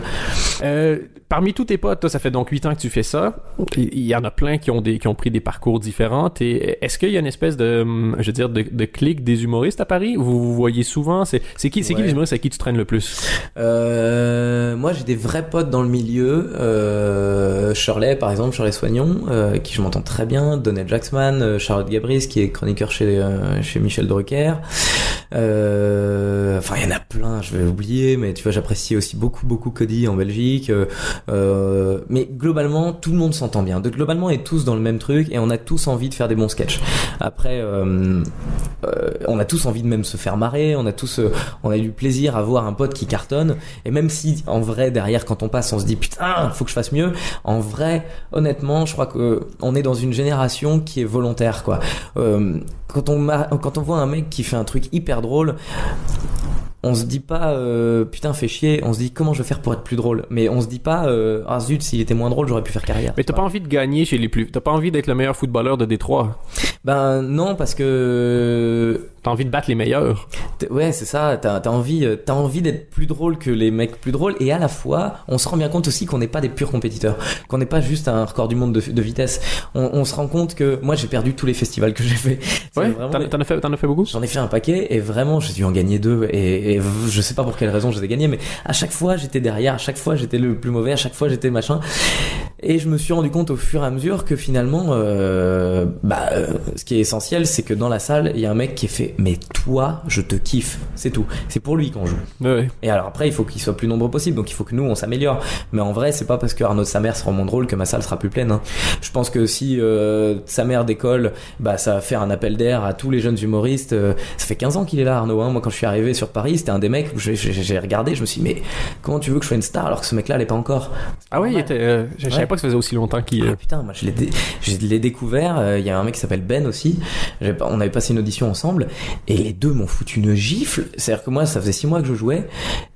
Parmi tous tes potes, toi, ça fait donc 8 ans que tu fais ça. Il y en a plein qui ont pris des parcours différents. Et est-ce qu'il y a une espèce de clique des humoristes à Paris? Vous voyez souvent? C'est qui les humoristes avec qui tu traînes le plus? Moi, j'ai des vrais potes dans le milieu. Shirley, par exemple, Shirley Soignon, avec qui je m'entends très bien. Donald Jacksman, Charlotte Gabris, qui est chroniqueur chez Michel Drucker. Enfin, il y en a plein, je vais oublier, mais tu vois, j'apprécie aussi beaucoup Cody en Belgique. Mais globalement, tout le monde s'entend bien. Globalement, on est tous dans le même truc et on a tous envie de faire des bons sketchs. Après, on a tous envie de même se faire marrer. On a eu plaisir à voir un pote qui cartonne. Et même si, en vrai, derrière, quand on passe, on se dit putain, faut que je fasse mieux. En vrai, honnêtement, je crois que on est dans une génération qui est volontaire, quoi. Quand on voit un mec qui fait un truc hyper drôle, on se dit pas putain fais chier, on se dit comment je vais faire pour être plus drôle, mais on se dit pas ah zut, s'il était moins drôle j'aurais pu faire carrière. Mais t'as pas envie de gagner chez les plus, t'as pas envie d'être le meilleur footballeur de Détroit? Ben non, parce que t'as envie de battre les meilleurs. Ouais, c'est ça, t'as envie d'être plus drôle que les mecs plus drôles, et à la fois on se rend bien compte aussi qu'on n'est pas des purs compétiteurs, qu'on n'est pas juste un record du monde de vitesse. On se rend compte que moi j'ai perdu tous les festivals que j'ai fait. Ouais, t'en as fait beaucoup? J'en ai fait un paquet et vraiment j'ai dû en gagner 2 et je sais pas pour quelle raison je les ai gagnés, mais à chaque fois j'étais derrière, à chaque fois j'étais le plus mauvais, à chaque fois j'étais machin, et je me suis rendu compte au fur et à mesure que finalement ce qui est essentiel, c'est que dans la salle il y a un mec qui est fait mais toi je te kiffe, c'est tout, c'est pour lui qu'on joue. Ouais. Et alors après il faut qu'il soit plus nombreux possible, donc il faut que nous on s'améliore, mais en vrai c'est pas parce que Arnaud de Samer sera moins drôle que ma salle sera plus pleine, hein. Je pense que si Samer décolle, ça va faire un appel d'air à tous les jeunes humoristes. Ça fait 15 ans qu'il est là, Arnaud, hein. Moi quand je suis arrivé sur Paris, c'était un des mecs où j'ai regardé, je me suis dit mais comment tu veux que je sois une star alors que ce mec là l'est pas encore? Ah ouais, il était je savais pas que ça faisait aussi longtemps qu'il putain, moi je l'ai découvert. Il y a un mec qui s'appelle Ben aussi, on avait passé une audition ensemble et les deux m'ont foutu une gifle. C'est-à-dire que moi ça faisait 6 mois que je jouais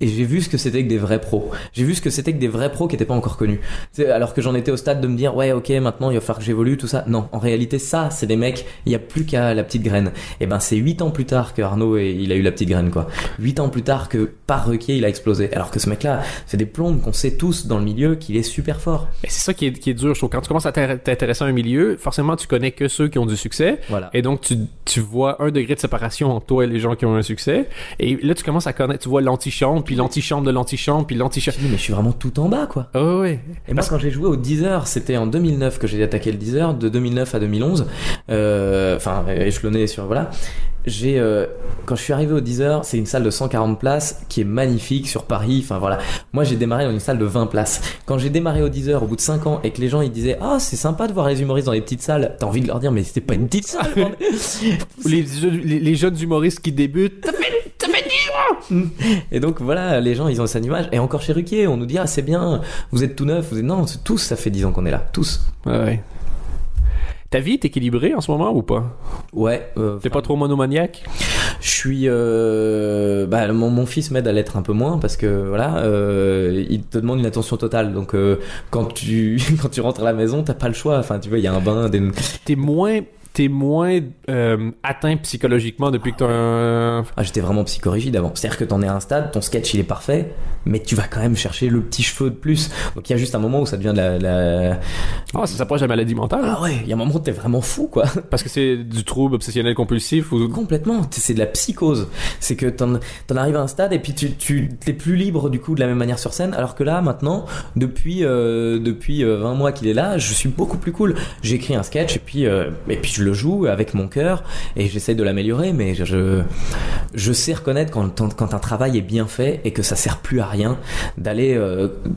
et j'ai vu ce que c'était que des vrais pros. J'ai vu ce que c'était que des vrais pros qui étaient pas encore connus. Alors que j'en étais au stade de me dire ouais ok, maintenant il va falloir que j'évolue, tout ça. Non, en réalité ça c'est des mecs, il y a plus qu'à la petite graine. Et c'est 8 ans plus tard que Arnaud il a eu la petite graine, quoi. 8 ans plus tard que par Ruquier il a explosé. Alors que ce mec là c'est des plombes qu'on sait tous dans le milieu qu'il est super fort. Et c'est ça qui est dur, je trouve. Quand tu commences à t'intéresser à un milieu, forcément tu connais que ceux qui ont du succès. Voilà. Et donc tu vois un degré de séparation séparation entre toi et les gens qui ont un succès. Et là, tu commences à connaître, tu vois l'antichambre, puis l'antichambre de l'antichambre, puis l'antichambre. Je me dis, mais je suis vraiment tout en bas, quoi. Oh, ouais. Et moi, quand j'ai joué au Deezer, c'était en 2009 que j'ai attaqué le Deezer, de 2009 à 2011. Enfin, échelonné sur, voilà. Quand je suis arrivé au Deezer, c'est une salle de 140 places qui est magnifique sur Paris. Enfin voilà. Moi, j'ai démarré dans une salle de 20 places. Quand j'ai démarré au Deezer au bout de 5 ans et que les gens ils disaient ah c'est sympa de voir les humoristes dans les petites salles, t'as envie de leur dire mais c'était pas une petite salle. les jeunes humoristes qui débutent. Et donc voilà, les gens ils ont cette image. Et encore chez Ruquier, on nous dit ah c'est bien, vous êtes tout neuf, vous êtes non, tous ça fait 10 ans qu'on est là, tous. Ouais. Ta vie est équilibrée en ce moment ou pas? Ouais. T'es pas trop monomaniaque? Je suis. Mon fils m'aide à l'être un peu moins parce que voilà, il te demande une attention totale. Donc quand tu rentres à la maison, t'as pas le choix. Enfin, tu vois, il y a un bain. T'es moins atteint psychologiquement depuis que t'as un... J'étais vraiment psychorigide avant. C'est-à-dire que t'en es à un stade, ton sketch il est parfait, mais tu vas quand même chercher le petit cheveu de plus. Donc il y a juste un moment où ça devient de la... ça s'approche de la maladie mentale. Ah ouais, il y a un moment où t'es vraiment fou, quoi. Parce que c'est du trouble obsessionnel compulsif ou... Complètement, c'est de la psychose. C'est que t'en arrives à un stade et puis tu t'es plus libre du coup de la même manière sur scène, alors que là maintenant, depuis 20 mois qu'il est là, je suis beaucoup plus cool. J'écris un sketch et puis je le joue avec mon cœur et j'essaie de l'améliorer, mais je sais reconnaître quand un travail est bien fait et que ça sert plus à rien d'aller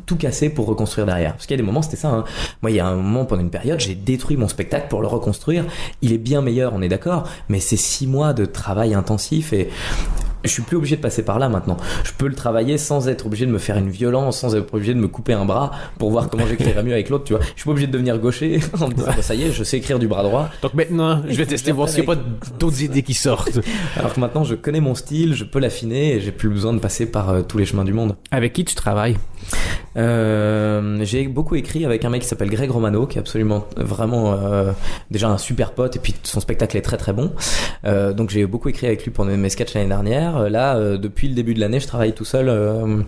tout casser pour reconstruire derrière. Parce qu'il y a des moments, c'était ça, hein. Moi, il y a un moment, pendant une période, j'ai détruit mon spectacle pour le reconstruire. Il est bien meilleur, on est d'accord, mais c'est 6 mois de travail intensif et je suis plus obligé de passer par là maintenant. Je peux le travailler sans être obligé de me faire une violence, sans être obligé de me couper un bras pour voir comment j'écrirais mieux avec l'autre, tu vois. Je suis pas obligé de devenir gaucher en me disant ça y est, je sais écrire du bras droit. Donc maintenant, je vais tester voir s'il n'y a pas d'autres idées qui sortent. Alors que maintenant, je connais mon style, je peux l'affiner et j'ai plus besoin de passer par tous les chemins du monde. Avec qui tu travailles? J'ai beaucoup écrit avec un mec qui s'appelle Greg Romano, qui est absolument vraiment déjà un super pote, et puis son spectacle est très très bon. Donc j'ai beaucoup écrit avec lui pendant mes sketchs l'année dernière. Là, depuis le début de l'année, je travaille tout seul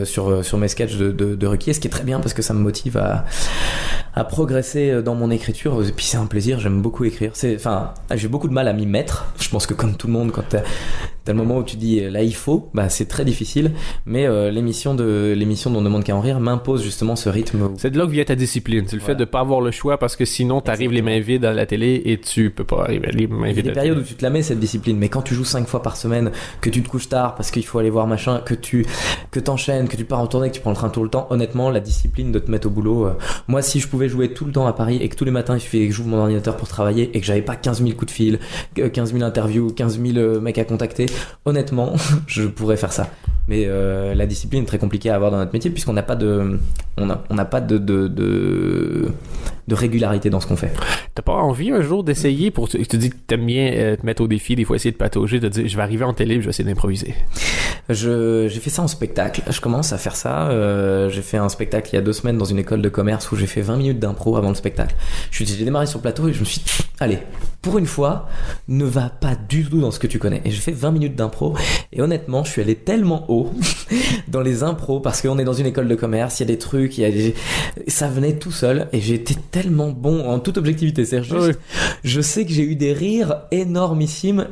sur mes sketchs de Ruquier, ce qui est très bien parce que ça me motive à progresser dans mon écriture. Et puis c'est un plaisir, j'aime beaucoup écrire. J'ai beaucoup de mal à m'y mettre. Je pense que comme tout le monde, quand t'as le moment où tu dis là il faut, c'est très difficile. Mais l'émission d'On ne demande qu'à en rire m'impose justement ce rythme. C'est de là que vient ta discipline. C'est le fait de pas avoir le choix parce que sinon t'arrives les mains vides à la télé et tu peux pas arriver les mains vides. Il y a des périodes où tu te la mets cette discipline, mais quand tu joues 5 fois par semaine, que tu te couches tard parce qu'il faut aller voir machin, que t'enchaînes, que tu pars en tournée, que tu prends le train tout le temps, honnêtement la discipline de te mettre au boulot, moi si je pouvais jouer tout le temps à Paris et que tous les matins il suffisait que j'ouvre mon ordinateur pour travailler et que j'avais pas 15 000 coups de fil, 15 000 interviews, 15 000 mecs à contacter, honnêtement je pourrais faire ça. Mais la discipline est très compliquée à avoir dans notre métier puisqu'on n'a pas de régularité dans ce qu'on fait. T'as pas envie un jour d'essayer tu te dis que t'aimes bien te mettre au défi, des fois essayer de patauger, de dire je vais arriver en télé, je vais essayer d'improviser. J'ai fait ça en spectacle. Je commence à faire ça. J'ai fait un spectacle il y a 2 semaines dans une école de commerce où j'ai fait 20 minutes d'impro avant le spectacle. J'ai démarré sur le plateau et je me suis dit, allez, pour une fois, ne va pas du tout dans ce que tu connais. Et j'ai fait 20 minutes d'impro et honnêtement, je suis allé tellement haut dans les impros parce qu'on est dans une école de commerce, il y a des trucs, ça venait tout seul et j'ai été tellement bon en toute objectivité. C'est juste, je sais que j'ai eu des rires énormissimes.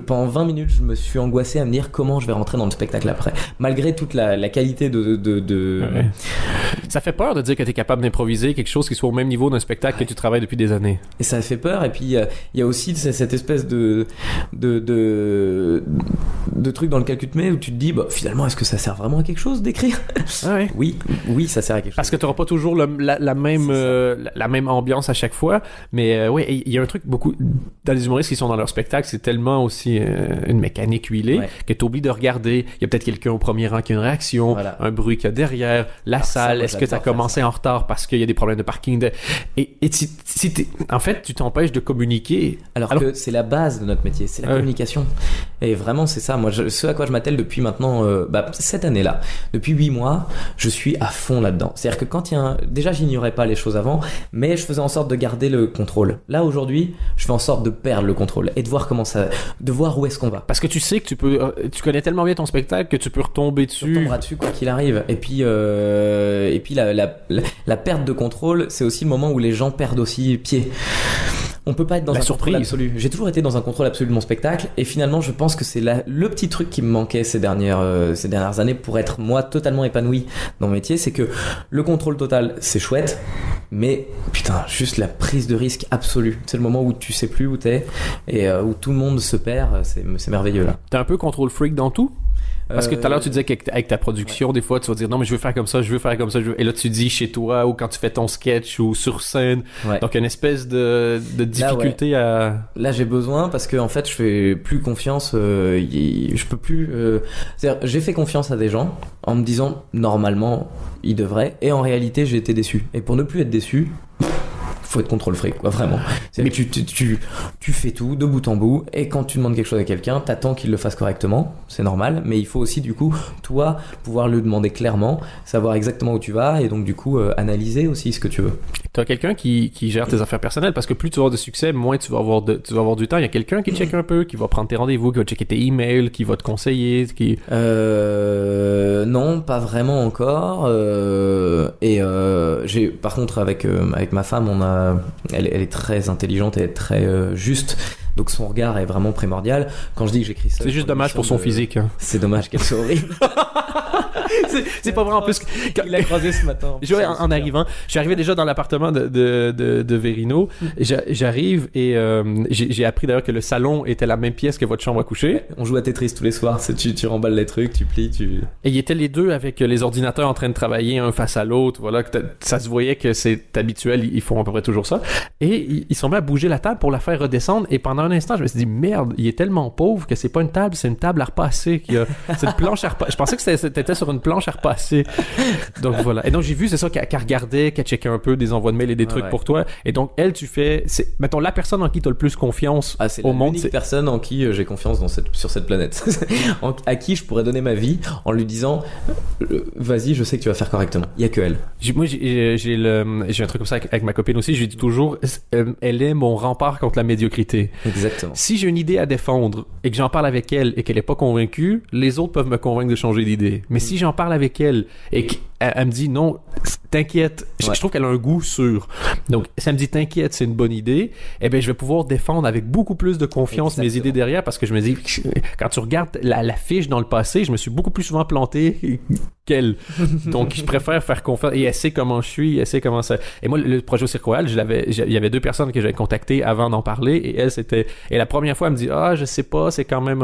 Pendant 20 minutes, je me suis angoissé à me dire comment je vais rentrer dans le spectacle après, malgré toute la qualité de... Ouais. Ça fait peur de dire que tu es capable d'improviser quelque chose qui soit au même niveau d'un spectacle que tu travailles depuis des années. Et ça fait peur. Et puis il y a aussi cette espèce de truc dans lequel tu te mets où tu te dis finalement est-ce que ça sert vraiment à quelque chose d'écrire? Oui, ça sert à quelque chose. Parce que tu n'auras pas toujours la même ambiance à chaque fois. Mais il y a un truc beaucoup dans les humoristes qui sont dans leur spectacle, c'est tellement aussi une mécanique huilée que tu oublies de regarder. Il y a peut-être quelqu'un au premier rang qui a une réaction, un bruit qu'il y a derrière, la salle. Est-ce que tu as commencé en retard parce qu'il y a des problèmes de parking? En fait, tu t'empêches de communiquer. Alors que c'est la base de notre métier, c'est la communication. Et vraiment, c'est ça. Moi, ce à quoi je m'attelle depuis maintenant, cette année-là, depuis 8 mois, je suis à fond là-dedans. C'est-à-dire que quand il y a déjà, j'ignorais pas les choses avant, mais je faisais en sorte de garder le contrôle. Là, aujourd'hui, je fais en sorte de perdre le contrôle et de voir de voir où est-ce qu'on va. Parce que tu sais que tu connais tellement bien ton spectacle que tu peux retomber dessus. Tu retomberas dessus quoi qu'il arrive. Et puis la perte de contrôle, c'est aussi le moment où les gens perdent aussi pied. on peut pas être dans La un surprise. contrôle absolu. J'ai toujours été dans un contrôle absolu de mon spectacle et finalement je pense que c'est le petit truc qui me manquait ces dernières années pour être moi totalement épanoui dans mon métier, c'est que le contrôle total c'est chouette, mais putain, juste la prise de risque absolue. C'est le moment où tu sais plus où t'es et où tout le monde se perd, c'est merveilleux là. T'es un peu contrôle freak dans tout? Parce que tout à l'heure, tu disais qu'avec ta production, des fois, tu vas dire non, mais je veux faire comme ça, je veux faire comme ça. Et là, tu dis chez toi ou quand tu fais ton sketch ou sur scène. Ouais. Donc, une espèce de difficulté à. Là, j'ai besoin parce que en fait, je fais plus confiance. Je peux plus. C'est-à-dire, j'ai fait confiance à des gens en me disant normalement, ils devraient. Et en réalité, j'ai été déçu. Et pour ne plus être déçu, faut être contrôle freak, quoi, vraiment. Mais tu fais tout de bout en bout, et quand tu demandes quelque chose à quelqu'un, t'attends qu'il le fasse correctement, c'est normal, mais il faut aussi, du coup, toi, pouvoir le demander clairement, savoir exactement où tu vas, et donc, du coup, analyser aussi ce que tu veux. T'as quelqu'un qui gère tes affaires personnelles, parce que plus tu vas avoir de succès, moins tu vas avoir du temps. Il y a quelqu'un qui check un peu, qui va prendre tes rendez-vous, qui va checker tes emails, qui va te conseiller, qui... Non, pas vraiment encore. J'ai, par contre, avec ma femme, elle est très intelligente et très juste. Donc son regard est vraiment primordial. Quand je dis que j'écris ça, c'est juste dommage pour son physique. Hein. C'est dommage qu'elle soit horrible. c'est pas vrai en plus. Il l'a croisé ce matin. En arrivant, je suis arrivé déjà dans l'appartement de Verino. J'arrive et j'ai appris d'ailleurs que le salon était la même pièce que votre chambre à coucher. On joue à Tetris tous les soirs. Tu remballes les trucs, tu plies, Et ils étaient les deux avec les ordinateurs en train de travailler un face à l'autre. Voilà, ça se voyait que c'est habituel. Ils font à peu près toujours ça. Et ils sont mis à bouger la table pour la faire redescendre. Et pendant un instant, je me suis dit merde, il est tellement pauvre que c'est pas une table, c'est une table à repasser. C'est une planche à repasser. Je pensais que t'étais sur une planche à repasser. Donc voilà. Et donc j'ai vu, c'est ça, qu'elle regardait, qu'elle checkait un peu des envois de mails et des trucs pour toi. Et donc elle, mettons, la personne en qui t'as le plus confiance c'est au monde. C'est personne en qui j'ai confiance sur cette planète. À qui je pourrais donner ma vie en lui disant vas-y, je sais que tu vas faire correctement. Il y a que elle. Moi j'ai un truc comme ça avec ma copine aussi. Je lui dis toujours, elle est mon rempart contre la médiocrité. Exactement. Si j'ai une idée à défendre et que j'en parle avec elle et qu'elle est pas convaincue, les autres peuvent me convaincre de changer d'idée. Mais si j'en parle avec elle et qu'elle me dit non, t'inquiète, je trouve qu'elle a un goût sûr. Donc, si elle me dit t'inquiète, c'est une bonne idée, eh ben je vais pouvoir défendre avec beaucoup plus de confiance mes idées derrière, parce que je me dis, quand tu regardes la fiche dans le passé, je me suis beaucoup plus souvent planté qu'elle. Donc, je préfère faire confiance. Et elle sait comment je suis, elle sait comment ça. Et moi, le projet au Cirque Royal, il y avait deux personnes que j'avais contactées avant d'en parler, et elle, et la première fois, elle me dit, je sais pas, c'est quand même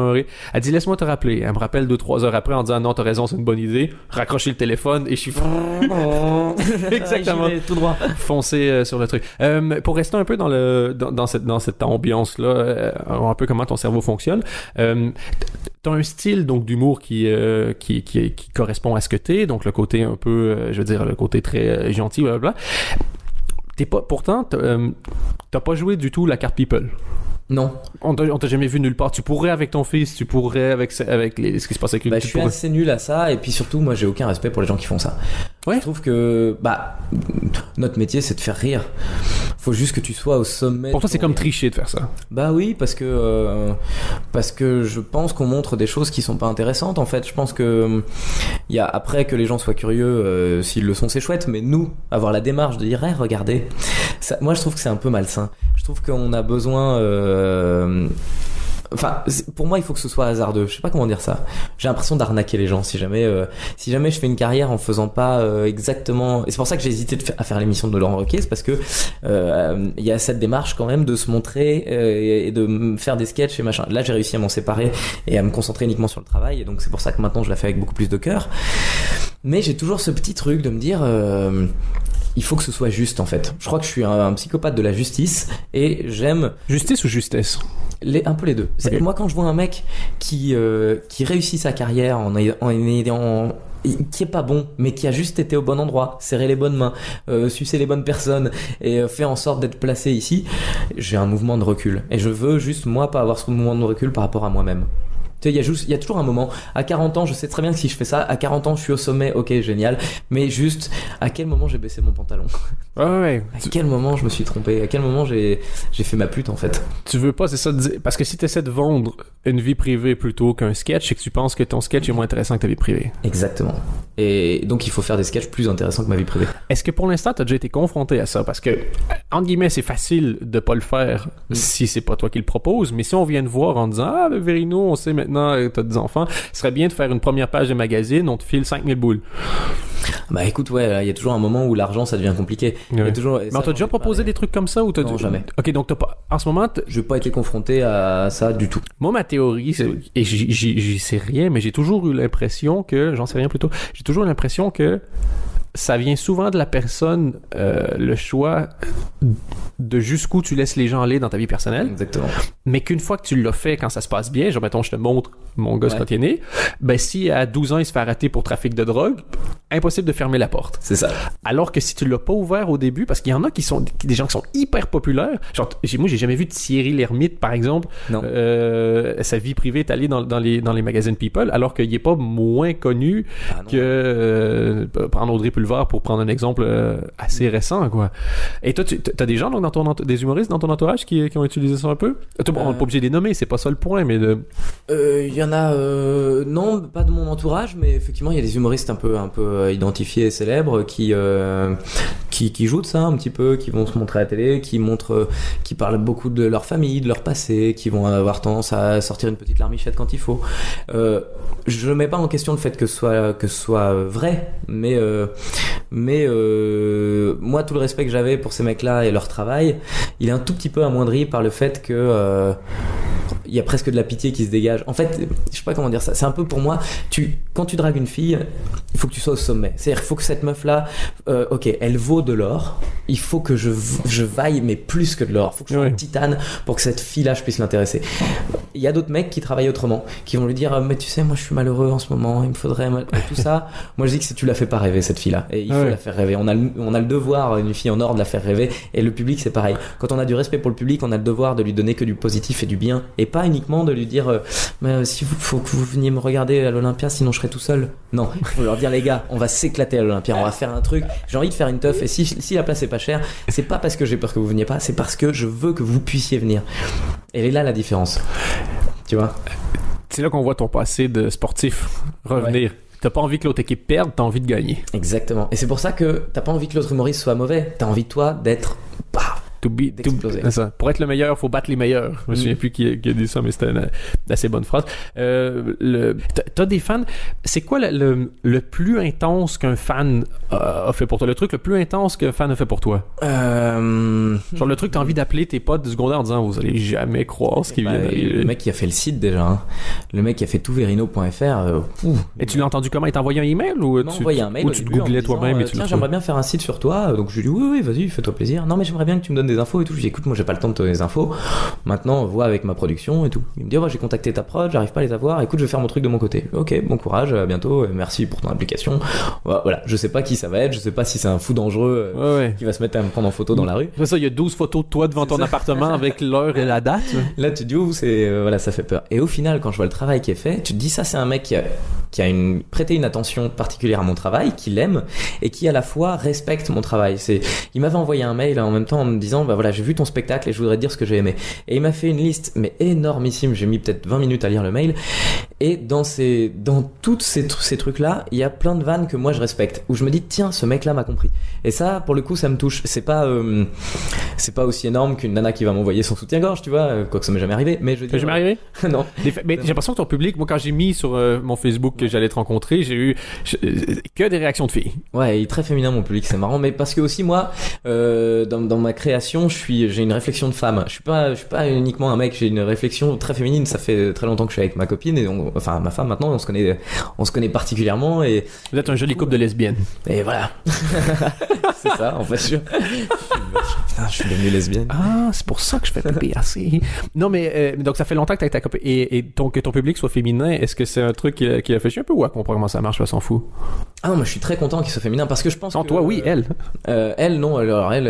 elle dit, laisse-moi te rappeler. Elle me rappelle 2-3 heures après en disant, non, t'as raison, c'est une bonne idée. Raccrocher le téléphone, et je suis exactement tout droit foncer sur le truc. Pour rester un peu dans cette ambiance là, un peu comment ton cerveau fonctionne, t'as un style donc d'humour qui correspond à ce que t'es, donc le côté un peu je veux dire le côté très gentil, blablabla. Pourtant t'as pas joué du tout la carte people. Non. On t'a jamais vu nulle part. Tu pourrais avec ton fils, tu pourrais avec ce qui se passe avec lui. Je suis assez nul à ça, et puis surtout, moi, j'ai aucun respect pour les gens qui font ça. Ouais. Je trouve que, notre métier, c'est de faire rire. Faut juste que tu sois au sommet. Pour toi, c'est comme tricher de faire ça. Bah oui, parce que je pense qu'on montre des choses qui sont pas intéressantes, en fait. Je pense que, après que les gens soient curieux, s'ils le sont, c'est chouette, mais nous, avoir la démarche de dire, regardez, ça, moi, je trouve que c'est un peu malsain. Je trouve qu'on a besoin, pour moi, il faut que ce soit hasardeux. Je sais pas comment dire ça. J'ai l'impression d'arnaquer les gens si jamais je fais une carrière en faisant pas exactement. Et c'est pour ça que j'ai hésité à faire l'émission de Laurent Ruquier, c'est parce que il y a cette démarche quand même de se montrer et de me faire des sketchs et machin. Là, j'ai réussi à m'en séparer et à me concentrer uniquement sur le travail, et donc c'est pour ça que maintenant je la fais avec beaucoup plus de cœur. Mais j'ai toujours ce petit truc de me dire. Il faut que ce soit juste, en fait. Je crois que je suis un psychopathe de la justice, et j'aime... Justice ou justesse? Un peu les deux. Okay. Moi, quand je vois un mec qui réussit sa carrière qui est pas bon, mais qui a juste été au bon endroit, serré les bonnes mains, sucé les bonnes personnes, et fait en sorte d'être placé ici, j'ai un mouvement de recul. Et je veux juste, moi, pas avoir ce mouvement de recul par rapport à moi-même. Tu sais, il y a toujours un moment. À 40 ans, je sais très bien que si je fais ça, à 40 ans, je suis au sommet, ok, génial. Mais juste, à quel moment j'ai baissé mon pantalon? Ouais. À quel moment je me suis trompé? À quel moment j'ai fait ma pute, en fait? Tu veux pas, c'est ça, parce que si tu essaies de vendre une vie privée plutôt qu'un sketch, c'est que tu penses que ton sketch est moins intéressant que ta vie privée. Exactement. Et donc, il faut faire des sketchs plus intéressants que ma vie privée. Est-ce que pour l'instant, tu as déjà été confronté à ça? Parce que, entre guillemets, c'est facile de pas le faire si c'est pas toi qui le propose, mais si on vient te voir en disant « Ah, ben Verino, on sait maintenant que t'as des enfants, ce serait bien de faire une première page de magazine, on te file 5000 boules. » Bah écoute, ouais, il y a toujours un moment où l'argent, ça devient compliqué. Ouais. Il y a toujours, mais on t'a déjà proposé des trucs comme ça ou t'as Non, jamais. Ok, donc t'as pas... En ce moment... Je n'ai pas été confronté à ça du tout. Moi, ma théorie, et j'y sais rien, mais j'ai toujours eu l'impression que... J'en sais rien plutôt. J'ai toujours eu l'impression que ça vient souvent de la personne, le choix de jusqu'où tu laisses les gens aller dans ta vie personnelle. Exactement. Mais qu'une fois que tu l'as fait, quand ça se passe bien, genre mettons, je te montre mon gosse quand il est né, ben si à 12 ans il se fait arrêter pour trafic de drogue, impossible de fermer la porte. C'est ça. Alors que si tu l'as pas ouvert au début, parce qu'il y en a qui sont des gens qui sont hyper populaires, genre moi j'ai jamais vu de Thierry Lhermitte par exemple, sa vie privée est allée dans les magazines People, alors qu'il est pas moins connu que prendre Audrey Pulvar pour prendre un exemple assez récent, quoi. Et toi, t'as des gens donc, des humoristes dans ton entourage qui ont utilisé ça un peu? On n'est pas obligé de les nommer, c'est pas ça le point, mais il y en a, non, pas de mon entourage, mais effectivement, il y a des humoristes un peu identifiés et célèbres qui jouent de ça un petit peu, qui vont se montrer à la télé, qui parlent beaucoup de leur famille, de leur passé, qui vont avoir tendance à sortir une petite larmichette quand il faut. Je mets pas en question le fait que ce soit vrai, mais moi, tout le respect que j'avais pour ces mecs-là et leur travail, il est un tout petit peu amoindri par le fait que il y a presque de la pitié qui se dégage. En fait, je sais pas comment dire ça. C'est un peu pour moi, quand tu dragues une fille, il faut que tu sois au sommet. C'est-à-dire, il faut que cette meuf-là, ok, elle vaut de l'or. Il faut que je vaille, mais plus que de l'or. Il faut que je sois un titane pour que cette fille-là, je puisse l'intéresser. Il y a d'autres mecs qui travaillent autrement, qui vont lui dire, mais tu sais, moi, je suis malheureux en ce moment. Il me faudrait tout ça. Moi, je dis que tu la fais pas rêver, cette fille-là. Et il faut la faire rêver. On a le devoir, une fille en or, de la faire rêver. Et le public, c'est pareil. Quand on a du respect pour le public, on a le devoir de lui donner que du positif et du bien, et pas uniquement de lui dire mais si faut que vous veniez me regarder à l'Olympia, sinon je serai tout seul. Non, il faut leur dire, les gars, on va s'éclater à l'Olympia, on va faire un truc, j'ai envie de faire une teuf, et si la place est pas chère, c'est pas parce que j'ai peur que vous veniez pas, c'est parce que je veux que vous puissiez venir. Et elle est là la différence, tu vois. C'est là qu'on voit ton passé de sportif revenir. T'as pas envie que l'autre équipe perde, t'as envie de gagner. Exactement. Et c'est pour ça que t'as pas envie que l'autre humoriste soit mauvais, t'as envie toi d'être d'exploser. Ça. Pour être le meilleur, faut battre les meilleurs. Je me souviens plus qui a dit ça, mais c'était une assez bonne phrase. T'as des fans. C'est quoi le plus intense qu'un fan a fait pour toi? Le truc le plus intense qu'un fan a fait pour toi? Genre le truc que t'as envie d'appeler tes potes du secondaire en disant vous allez jamais croire ce qui vient d'arriver. Le mec qui a fait le site déjà, hein. Le mec qui a fait toutverino.fr. Et tu l'as entendu comment? Il t'a envoyé un email ou tu te googlais toi-même et tu tiens, j'aimerais bien faire un site sur toi. Donc je lui dis oui, vas-y, fais-toi plaisir. Non, mais j'aimerais bien que tu me donnes des infos et tout. Je dis écoute, moi j'ai pas le temps de te donner des infos. Maintenant, vois avec ma production et tout. Il me dit j'ai contacté ta prod, j'arrive pas à les avoir. Écoute, je vais faire mon truc de mon côté. Ok, bon courage, à bientôt. Merci pour ton application. Voilà, je sais pas qui ça va être. Je sais pas si c'est un fou dangereux qui va se mettre à me prendre en photo dans la rue. C'est ça, il y a 12 photos de toi devant ton appartement avec l'heure et la date. Là, tu te dis voilà, ça fait peur. Et au final, quand je vois le travail qui est fait, tu te dis ça, c'est un mec qui a prêté une attention particulière à mon travail, qui l'aime et qui à la fois respecte mon travail. Il m'avait envoyé un mail en même temps en me disant voilà, j'ai vu ton spectacle et je voudrais te dire ce que j'ai aimé. Et il m'a fait une liste mais énormissime, j'ai mis peut-être 20 minutes à lire le mail, et dans toutes ces trucs là, il y a plein de vannes que moi je respecte, où je me dis tiens, ce mec là m'a compris. Et ça, pour le coup, ça me touche. C'est pas aussi énorme qu'une nana qui va m'envoyer son soutien-gorge, tu vois, quoique ça m'est jamais arrivé, mais je dis. Ça m'est jamais arrivé? Non. Mais j'ai l'impression que ton public, moi quand j'ai mis sur mon Facebook que j'allais te rencontrer, j'ai eu que des réactions de filles. Ouais, il est très féminin mon public, c'est marrant, mais parce que aussi moi, dans ma création, j'ai une réflexion de femme. Je suis pas uniquement un mec, j'ai une réflexion très féminine. Ça fait très longtemps que je suis avec ma copine et enfin ma femme maintenant, on se connaît particulièrement et vous êtes un joli couple de lesbiennes. Et voilà. C'est ça, en fait. Je suis devenue lesbienne. Ah, c'est pour ça que je fais pipi assez. Non, mais donc ça fait longtemps que t'es avec ta copine et que ton public soit féminin. Est-ce que c'est un truc qui a fait chier un peu ou à comprendre comment ça marche, elle s'en fout? Ah non, moi je suis très content qu'il soit féminin parce que je pense Non, que toi, oui, elle. elle non, alors elle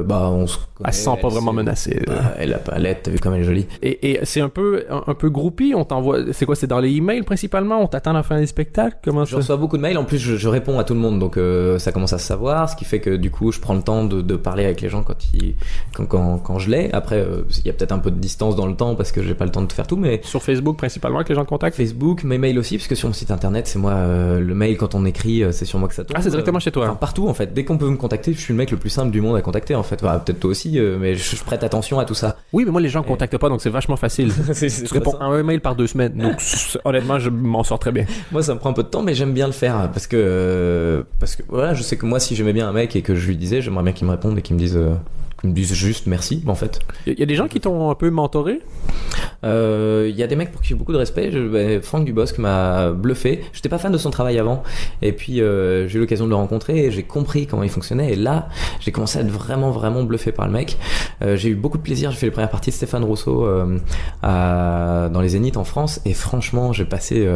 bah on se connaît, Elle se sent pas vraiment c'est- menacée. Elle a pas l'aide, t'as vu comme elle est jolie. Et c'est un peu groupie, on t'envoie... C'est quoi, c'est dans les emails principalement? On t'attend à la fin des spectacles? Comment Je ça? reçois beaucoup de mails, en plus je réponds à tout le monde, donc ça commence à se savoir, ce qui fait que du coup je prends le temps de parler avec les gens quand je l'ai. Après il y a peut-être un peu de distance dans le temps parce que j'ai pas le temps de faire tout, mais Sur Facebook principalement que les gens te contactent? Facebook, mes mails aussi, parce que sur mon site internet c'est moi le mail quand on écrit, c'est sur moi que ça tombe. Ah, c'est directement chez toi. Enfin, partout en fait, dès qu'on peut me contacter, je suis le mec le plus simple du monde à contacter en fait. Enfin, peut-être toi aussi, mais je prête attention à tout ça. Oui, mais moi, les gens me contactent pas, donc c'est vachement facile. C'est Tu réponds à un mail par 2 semaines. Donc, honnêtement, je m'en sors très bien. Moi, ça me prend un peu de temps, mais j'aime bien le faire parce que voilà, je sais que moi, si j'aimais bien un mec et que je lui disais, j'aimerais bien qu'il me réponde et qu'il me dise juste merci, en fait. Il y a des gens qui t'ont un peu mentoré? Il y a des mecs pour qui j'ai beaucoup de respect. Franck Dubosc m'a bluffé. J'étais pas fan de son travail avant, et puis j'ai eu l'occasion de le rencontrer et j'ai compris comment il fonctionnait. Et là, j'ai commencé à être vraiment, vraiment bluffé par le mec. J'ai eu beaucoup de plaisir. J'ai fait les premières parties de Stéphane Rousseau dans les Zéniths en France, et franchement, j'ai passé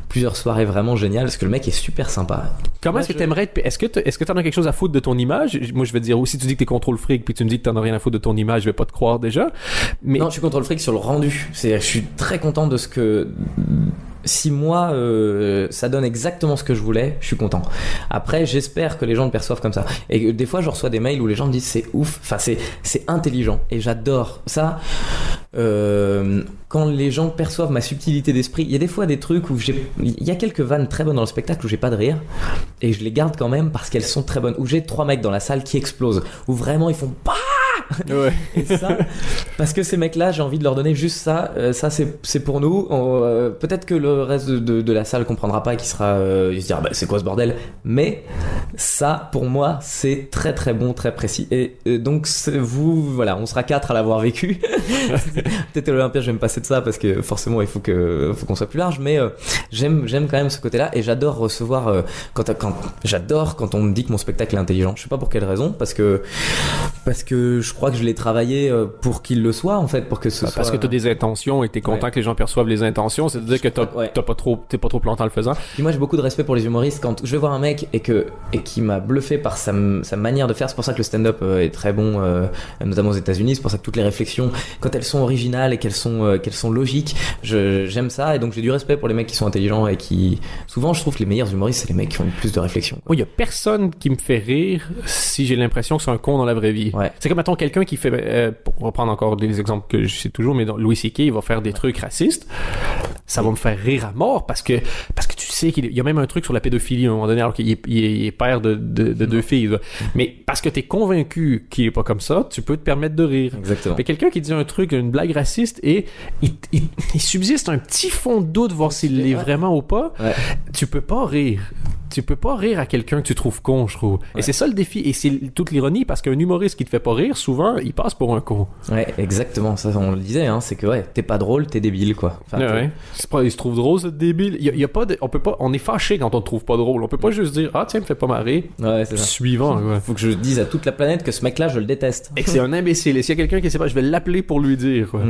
plusieurs soirées vraiment géniales parce que le mec est super sympa. Comment est-ce que t'aimerais être... Est-ce que t'en as quelque chose à foutre de ton image? Moi, je vais te dire, si tu dis que t'es contrôle fric puis tu me dis que t'en as rien à foutre de ton image, je vais pas te croire déjà. Mais... Non, je suis contrôle fric sur le rendu. C'est-à-dire que je suis très content de ce que... Si moi ça donne exactement ce que je voulais, je suis content. Après, j'espère que les gens le perçoivent comme ça. Et des fois, je reçois des mails où les gens me disent c'est ouf, enfin c'est intelligent, et j'adore ça. Quand les gens perçoivent ma subtilité d'esprit, il y a des fois des trucs où il y a quelques vannes très bonnes dans le spectacle où j'ai pas de rire, et je les garde quand même parce qu'elles sont très bonnes. Où j'ai 3 mecs dans la salle qui explosent, où vraiment ils font bah. Ouais. Et ça, parce que ces mecs-là, j'ai envie de leur donner juste ça. Ça, c'est pour nous. Peut-être que le reste de la salle comprendra pas et qui sera, il se dira, bah, c'est quoi ce bordel? Mais ça, pour moi, c'est très très bon, très précis. Et donc, voilà, on sera 4 à l'avoir vécu. Peut-être à l'Olympia, je vais me passer de ça parce que forcément, il faut qu'on soit plus large. Mais j'aime quand même ce côté-là, et j'adore recevoir j'adore quand on me dit que mon spectacle est intelligent. Je sais pas pour quelle raison, parce que je crois que je l'ai travaillé pour qu'il le soit, en fait, pour que ce soit... Parce que t'as des intentions et t'es content que les gens perçoivent les intentions, c'est-à-dire que t'es pas trop planté en le faisant. Puis moi, j'ai beaucoup de respect pour les humoristes. Quand je vais voir un mec et qui m'a bluffé par sa manière de faire, c'est pour ça que le stand-up est très bon, notamment aux États-Unis. C'est pour ça que toutes les réflexions, quand elles sont originales et qu'elles sont logiques, j'aime ça. Et donc j'ai du respect pour les mecs qui sont intelligents et qui... Souvent, je trouve que les meilleurs humoristes, c'est les mecs qui ont le plus de réflexion. Moi, il y a personne qui me fait rire si j'ai l'impression que c'est un con dans la vraie vie. Ouais. C'est comme, mettons, quelqu'un qui fait... on va prendre encore des exemples que je sais toujours, mais Louis C.K. il va faire des trucs racistes. Ça va me faire rire à mort parce que tu sais qu'il y a même un truc sur la pédophilie à un moment donné, alors qu'il est père de 2 filles. Là. Mais parce que t'es convaincu qu'il est pas comme ça, tu peux te permettre de rire. Exactement. Mais quelqu'un qui dit un truc, une blague raciste, et il subsiste un petit fond de doute, voir s'il l'est vraiment ou pas, tu peux pas rire. Tu peux pas rire à quelqu'un que tu trouves con, je trouve. Et c'est ça le défi. Et c'est toute l'ironie, parce qu'un humoriste qui te fait pas rire, souvent, il passe pour un con. Ouais, exactement. Ça, on le disait, hein. C'est que, t'es pas drôle, t'es débile, quoi. Enfin, il se trouve drôle, ce débile. Il y a pas on est fâché quand on te trouve pas drôle. On peut pas juste dire, ah, tiens, me fais pas marrer. Ouais, c'est ça. Suivant, quoi. Faut que je dise à toute la planète que ce mec-là, je le déteste. Et que c'est un imbécile. Et s'il y a quelqu'un qui sait pas, je vais l'appeler pour lui dire, quoi.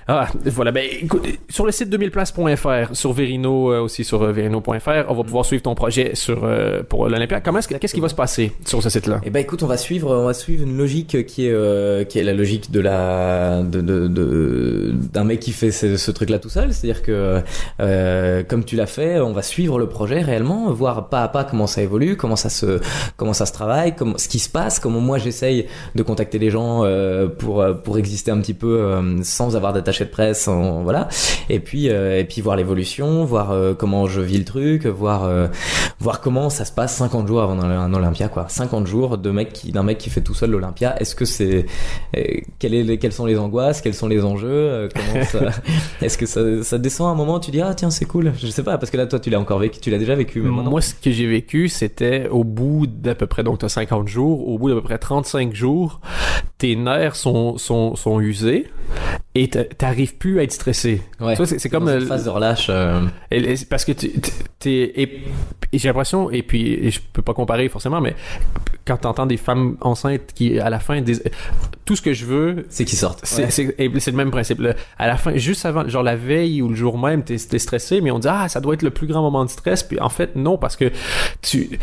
Ah, voilà. Ben, écoute, sur le site 2000places.fr, sur Verino, aussi sur verino.fr, on va pouvoir suivre ton projet pour l'Olympia. Qu'est-ce qui va se passer sur ce site-là? Eh ben, écoute, on va suivre une logique qui est la logique d'un mec qui fait ce truc-là tout seul. C'est-à-dire que, comme tu l'as fait, on va suivre le projet réellement, voir pas à pas comment ça évolue, comment ça se travaille, ce qui se passe, comment moi j'essaye de contacter les gens pour exister un petit peu sans avoir d'attaché de presse, voilà. Et puis voir l'évolution, voir comment je vis le truc, voir comment ça se passe 50 jours avant un Olympia, quoi. 50 jours d'un mec qui fait tout seul l'Olympia. Est-ce que c'est quelles sont les angoisses, quels sont les enjeux, comment ça est-ce que ça descend à un moment, tu dis ah tiens c'est cool, je sais pas, parce que là toi tu l'as déjà vécu. Moi ce que j'ai vécu c'était au bout d'à peu près, donc t'as 50 jours, au bout d'à peu près 35 jours, tes nerfs sont usés et t'arrives plus à être stressé. Ouais. Tu vois, c'est comme une phase de relâche. Parce que et j'ai l'impression, et puis je peux pas comparer forcément, mais quand t'entends des femmes enceintes qui à la fin disent tout ce que je veux, c'est qu'ils sortent. C'est le même principe. À la fin, juste avant, genre la veille ou le jour même, t'es stressé, mais on dit ça doit être le plus grand moment de stress. Puis en fait, non, parce que tu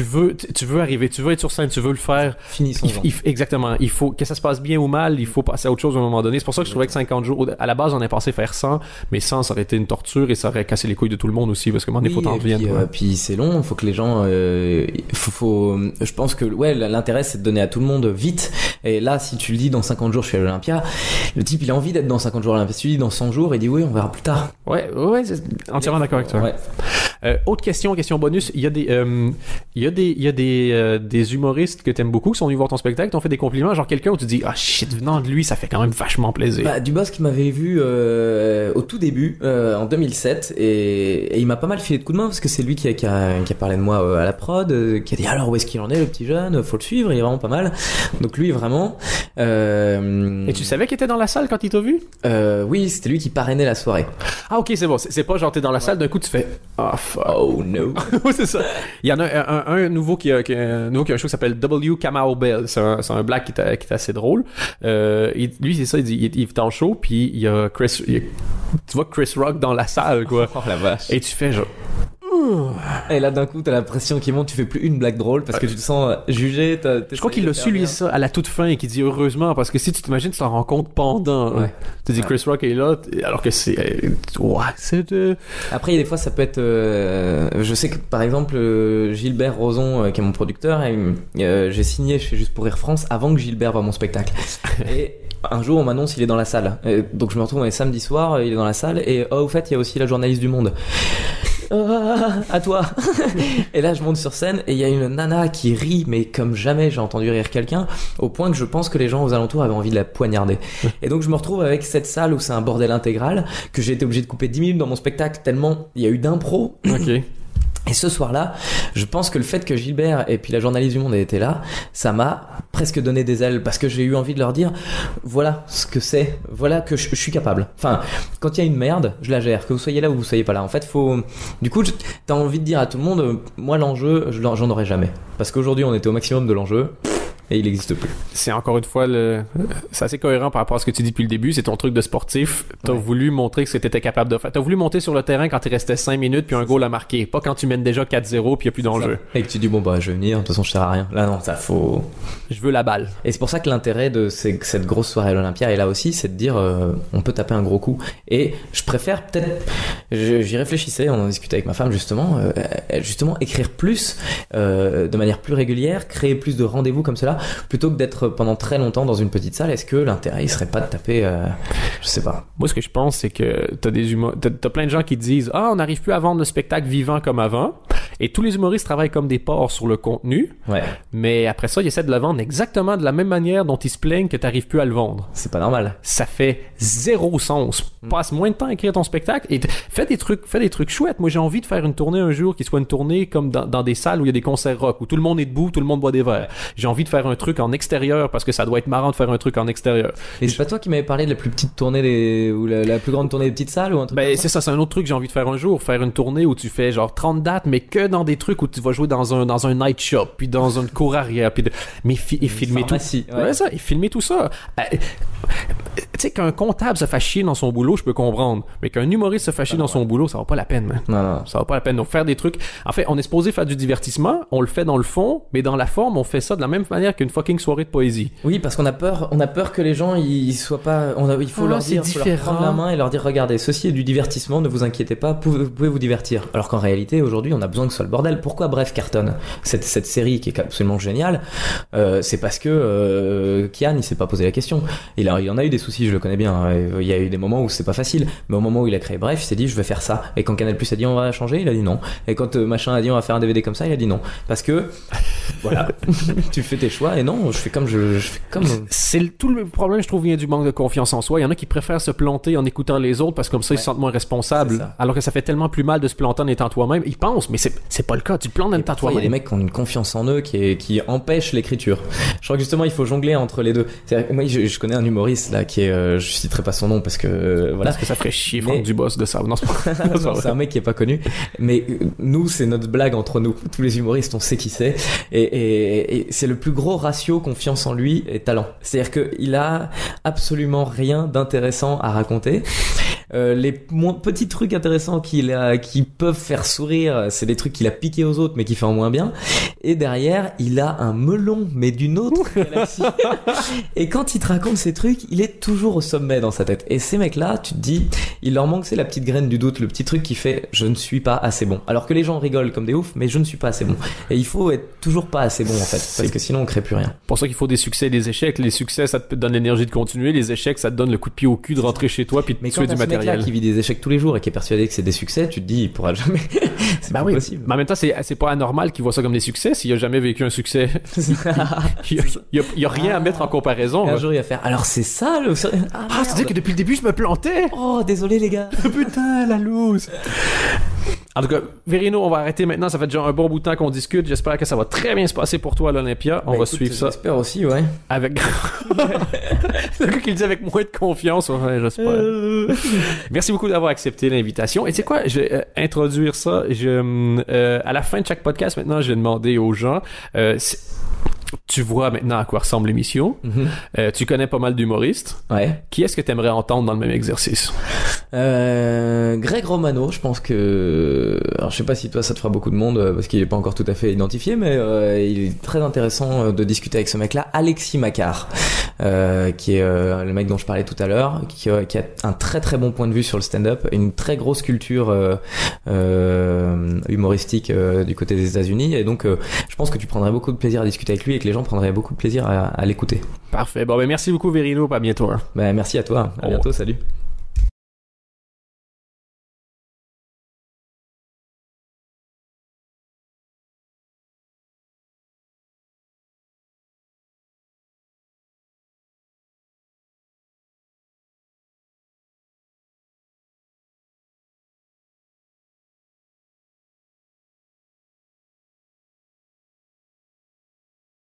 veux arriver, tu veux être sur scène, tu veux le faire. Finissons. Exactement. Il faut que ça se passe bien ou mal, il faut passer à autre chose à un moment donné. C'est pour ça que je trouvais que 50 jours, à la base, on est pensé faire 100, mais 100, ça aurait été une torture et ça aurait cassé les couilles de tout le monde aussi, parce que il faut t'en revenir. Puis c'est long, il faut que les gens, je pense que l'intérêt c'est de donner à tout le monde vite. Et là, si tu le dis dans 50 jours, je suis à l'Olympia, le type il a envie d'être dans 50 jours à l'Olympia. Si tu dis dans 100 jours, il dit oui, on verra plus tard. Ouais, c'est entièrement d'accord avec toi. Ouais. Autre question bonus. Il y a des humoristes que t'aimes beaucoup qui sont venus voir ton spectacle, t'ont fait des compliments, genre quelqu'un où tu dis shit, venant de lui, ça fait quand même vachement plaisir. Dubosc qui m'avait vu au tout début en 2007 et il m'a pas mal filé de coups de main parce que c'est lui qui a parlé de moi à la prod, qui a dit alors où est-ce qu'il en est le petit jeune, faut le suivre, il est vraiment pas mal. Donc lui vraiment. Et tu savais qu'il était dans la salle quand il t'a vu? Oui, c'était lui qui parrainait la soirée. Ah ok, c'est bon, c'est pas genre t'es dans la salle d'un coup tu fais fuck. Oh no. C'est ça. Il y en a un nouveau qui a un show qui s'appelle W. Kamau Bell. C'est un black qui est assez drôle. Lui c'est ça, il est en show puis il y a tu vois Chris Rock dans la salle quoi. Oh la vache. Et tu fais genre et là d'un coup t'as la pression qui monte, tu fais plus une blague drôle parce que tu te sens jugé. Je crois qu'il l'a su lui ça à la toute fin et qu'il dit heureusement parce que si tu t'imagines tu t'en rends compte pendant. Tu dis Chris Rock est là alors que c'est Après il y a des fois ça peut être je sais que par exemple Gilbert Rozon qui est mon producteur j'ai signé chez Juste pour Rire France avant que Gilbert voie mon spectacle et un jour on m'annonce il est dans la salle donc je me retrouve samedi soir, il est dans la salle et au fait il y a aussi la journaliste du Monde. À toi. Et là je monte sur scène et il y a une nana qui rit mais comme jamais j'ai entendu rire quelqu'un, au point que je pense que les gens aux alentours avaient envie de la poignarder. Et donc je me retrouve avec cette salle où c'est un bordel intégral, que j'ai été obligé de couper 10 minutes dans mon spectacle tellement il y a eu d'impro. Ok. Et ce soir-là, je pense que le fait que Gilbert et puis la journaliste du Monde aient été là, ça m'a presque donné des ailes parce que j'ai eu envie de leur dire voilà ce que c'est, voilà que je suis capable. Enfin, quand il y a une merde, je la gère, que vous soyez là ou vous soyez pas là. En fait, du coup, t'as envie de dire à tout le monde moi l'enjeu, j'en aurai jamais. Parce qu'aujourd'hui, on était au maximum de l'enjeu. Et il n'existe plus. C'est encore une fois c'est assez cohérent par rapport à ce que tu dis depuis le début. C'est ton truc de sportif. T'as voulu montrer ce que t'étais capable de faire. T'as voulu monter sur le terrain quand il restait 5 minutes puis un goal à marquer. Pas quand tu mènes déjà 4-0 puis il n'y a plus d'enjeu. Et que tu dis je vais venir, de toute façon je sers à rien. Là non, ça faut... Je veux la balle. Et c'est pour ça que l'intérêt de cette grosse soirée à l'Olympia est là aussi, c'est de dire on peut taper un gros coup. Et je préfère peut-être... J'y réfléchissais, on en discutait avec ma femme justement écrire plus de manière plus régulière, créer plus de rendez-vous comme cela, plutôt que d'être pendant très longtemps dans une petite salle. Est-ce que l'intérêt il serait pas de taper je sais pas. Moi ce que je pense c'est que t'as plein de gens qui disent on n'arrive plus à vendre le spectacle vivant comme avant, et tous les humoristes travaillent comme des porcs sur le contenu, mais après ça ils essaient de le vendre exactement de la même manière dont ils se plaignent que t'arrives plus à le vendre. C'est pas normal. Ça fait zéro sens. Passe moins de temps à écrire ton spectacle et fais des trucs chouettes. Moi j'ai envie de faire une tournée un jour qui soit une tournée comme dans des salles où il y a des concerts rock où tout le monde est debout, tout le monde boit des verres. J'ai envie de faire un truc en extérieur parce que ça doit être marrant de faire un truc en extérieur. Et c'est pas toi qui m'avais parlé de la plus petite tournée ou la plus grande tournée des petites salles ou un truc comme ça? C'est ça, c'est un autre truc que j'ai envie de faire un jour, faire une tournée où tu fais genre 30 dates mais que dans des trucs où tu vas jouer dans un night shop puis dans une cour arrière puis filmer tout. Et filmer tout ça. Tu sais qu'un comptable se fasse chier dans son boulot, je peux comprendre, mais qu'un humoriste se fasse chier dans son boulot, ça va pas la peine, man. Non. Ça va pas la peine. Donc faire des trucs, en fait, on est supposé faire du divertissement, on le fait dans le fond, mais dans la forme, on fait ça de la même manière qu'une fucking soirée de poésie. Oui, parce qu'on a peur que les gens ils soient pas, il faut leur dire, faut leur prendre la main et leur dire regardez, ceci est du divertissement, ne vous inquiétez pas, vous pouvez vous divertir. Alors qu'en réalité, aujourd'hui, on a besoin que ce soit le bordel. Pourquoi Bref cartonne cette série qui est absolument géniale, c'est parce que Kian il s'est pas posé la question. Il en a eu des soucis, je le connais bien. Il y a eu des moments où c'est pas facile, mais au moment où il a créé Bref, il s'est dit je vais faire ça. Et quand Canal+ a dit on va changer, il a dit non. Et quand machin a dit on va faire un DVD comme ça, il a dit non. Parce que voilà, tu fais tes choix et non, je fais comme. C'est tout le problème, je trouve, vient du manque de confiance en soi. Il y en a qui préfèrent se planter en écoutant les autres parce que comme ça ils se sentent moins responsables. Alors que ça fait tellement plus mal de se planter en étant toi-même. Ils pensent, mais c'est pas le cas. Tu te plantes en étant toi-même. Il y a des mecs qui ont une confiance en eux qui empêche l'écriture. Je crois que justement il faut jongler entre les deux. Moi je connais un humoriste là qui est je citerai pas son nom parce que voilà. Parce que ça ferait chier Franck Dubos de ça. Non, c'est un mec qui est pas connu. Mais nous, c'est notre blague entre nous. Tous les humoristes, on sait qui c'est. Et c'est le plus gros ratio confiance en lui et talent. C'est-à-dire que il a absolument rien d'intéressant à raconter. Les petits trucs intéressants qui peuvent faire sourire, c'est des trucs qu'il a piqué aux autres mais qui fait en moins bien. Et derrière, il a un melon mais d'une autre galaxie. Et quand il te raconte ces trucs, il est toujours au sommet dans sa tête. Et ces mecs-là, tu te dis, il leur manque, c'est la petite graine du doute, le petit truc qui fait je ne suis pas assez bon. Alors que les gens rigolent comme des oufs, mais je ne suis pas assez bon. Et il faut être toujours pas assez bon en fait, parce que sinon on crée plus rien. Pour ça qu'il faut des succès et des échecs. Les succès, ça te donne l'énergie de continuer. Les échecs, ça te donne le coup de pied au cul de rentrer chez toi puis de tuer du matériel. Mais quand qui vit des échecs tous les jours et qui est persuadé que c'est des succès, tu te dis il pourra jamais. C'est pas possible. Mais en même temps, c'est pas anormal qu'il voit ça comme des succès s'il a jamais vécu un succès. il y a rien à mettre en comparaison. Un jour il va faire. Alors c'est ça le. C'est-à-dire que depuis le début je me plantais. Oh désolé les gars. Putain la loose. En tout cas, Verino, on va arrêter maintenant. Ça fait déjà un bon bout de temps qu'on discute. J'espère que ça va très bien se passer pour toi à l'Olympia. On va suivre ça. J'espère aussi, ouais. Avec. Le gars qui le dit avec moins de confiance. Ouais, j'espère. Merci beaucoup d'avoir accepté l'invitation. Et tu sais quoi, je vais introduire ça. À la fin de chaque podcast, maintenant, je vais demander aux gens. Tu vois maintenant à quoi ressemble l'émission. Tu connais pas mal d'humoristes. Ouais. Qui est-ce que tu aimerais entendre dans le même exercice? Greg Romano, je pense que... Alors, je sais pas si toi ça te fera beaucoup de monde parce qu'il est pas encore tout à fait identifié, mais il est très intéressant de discuter avec ce mec-là. Alexis Macquart, qui est le mec dont je parlais tout à l'heure, qui a un très très bon point de vue sur le stand-up, une très grosse culture humoristique du côté des États-Unis, et donc je pense que tu prendrais beaucoup de plaisir à discuter avec lui et que les gens prendraient beaucoup de plaisir à l'écouter. Parfait. Bon, ben merci beaucoup Verino, à bientôt. Ben merci à toi. À bientôt, salut.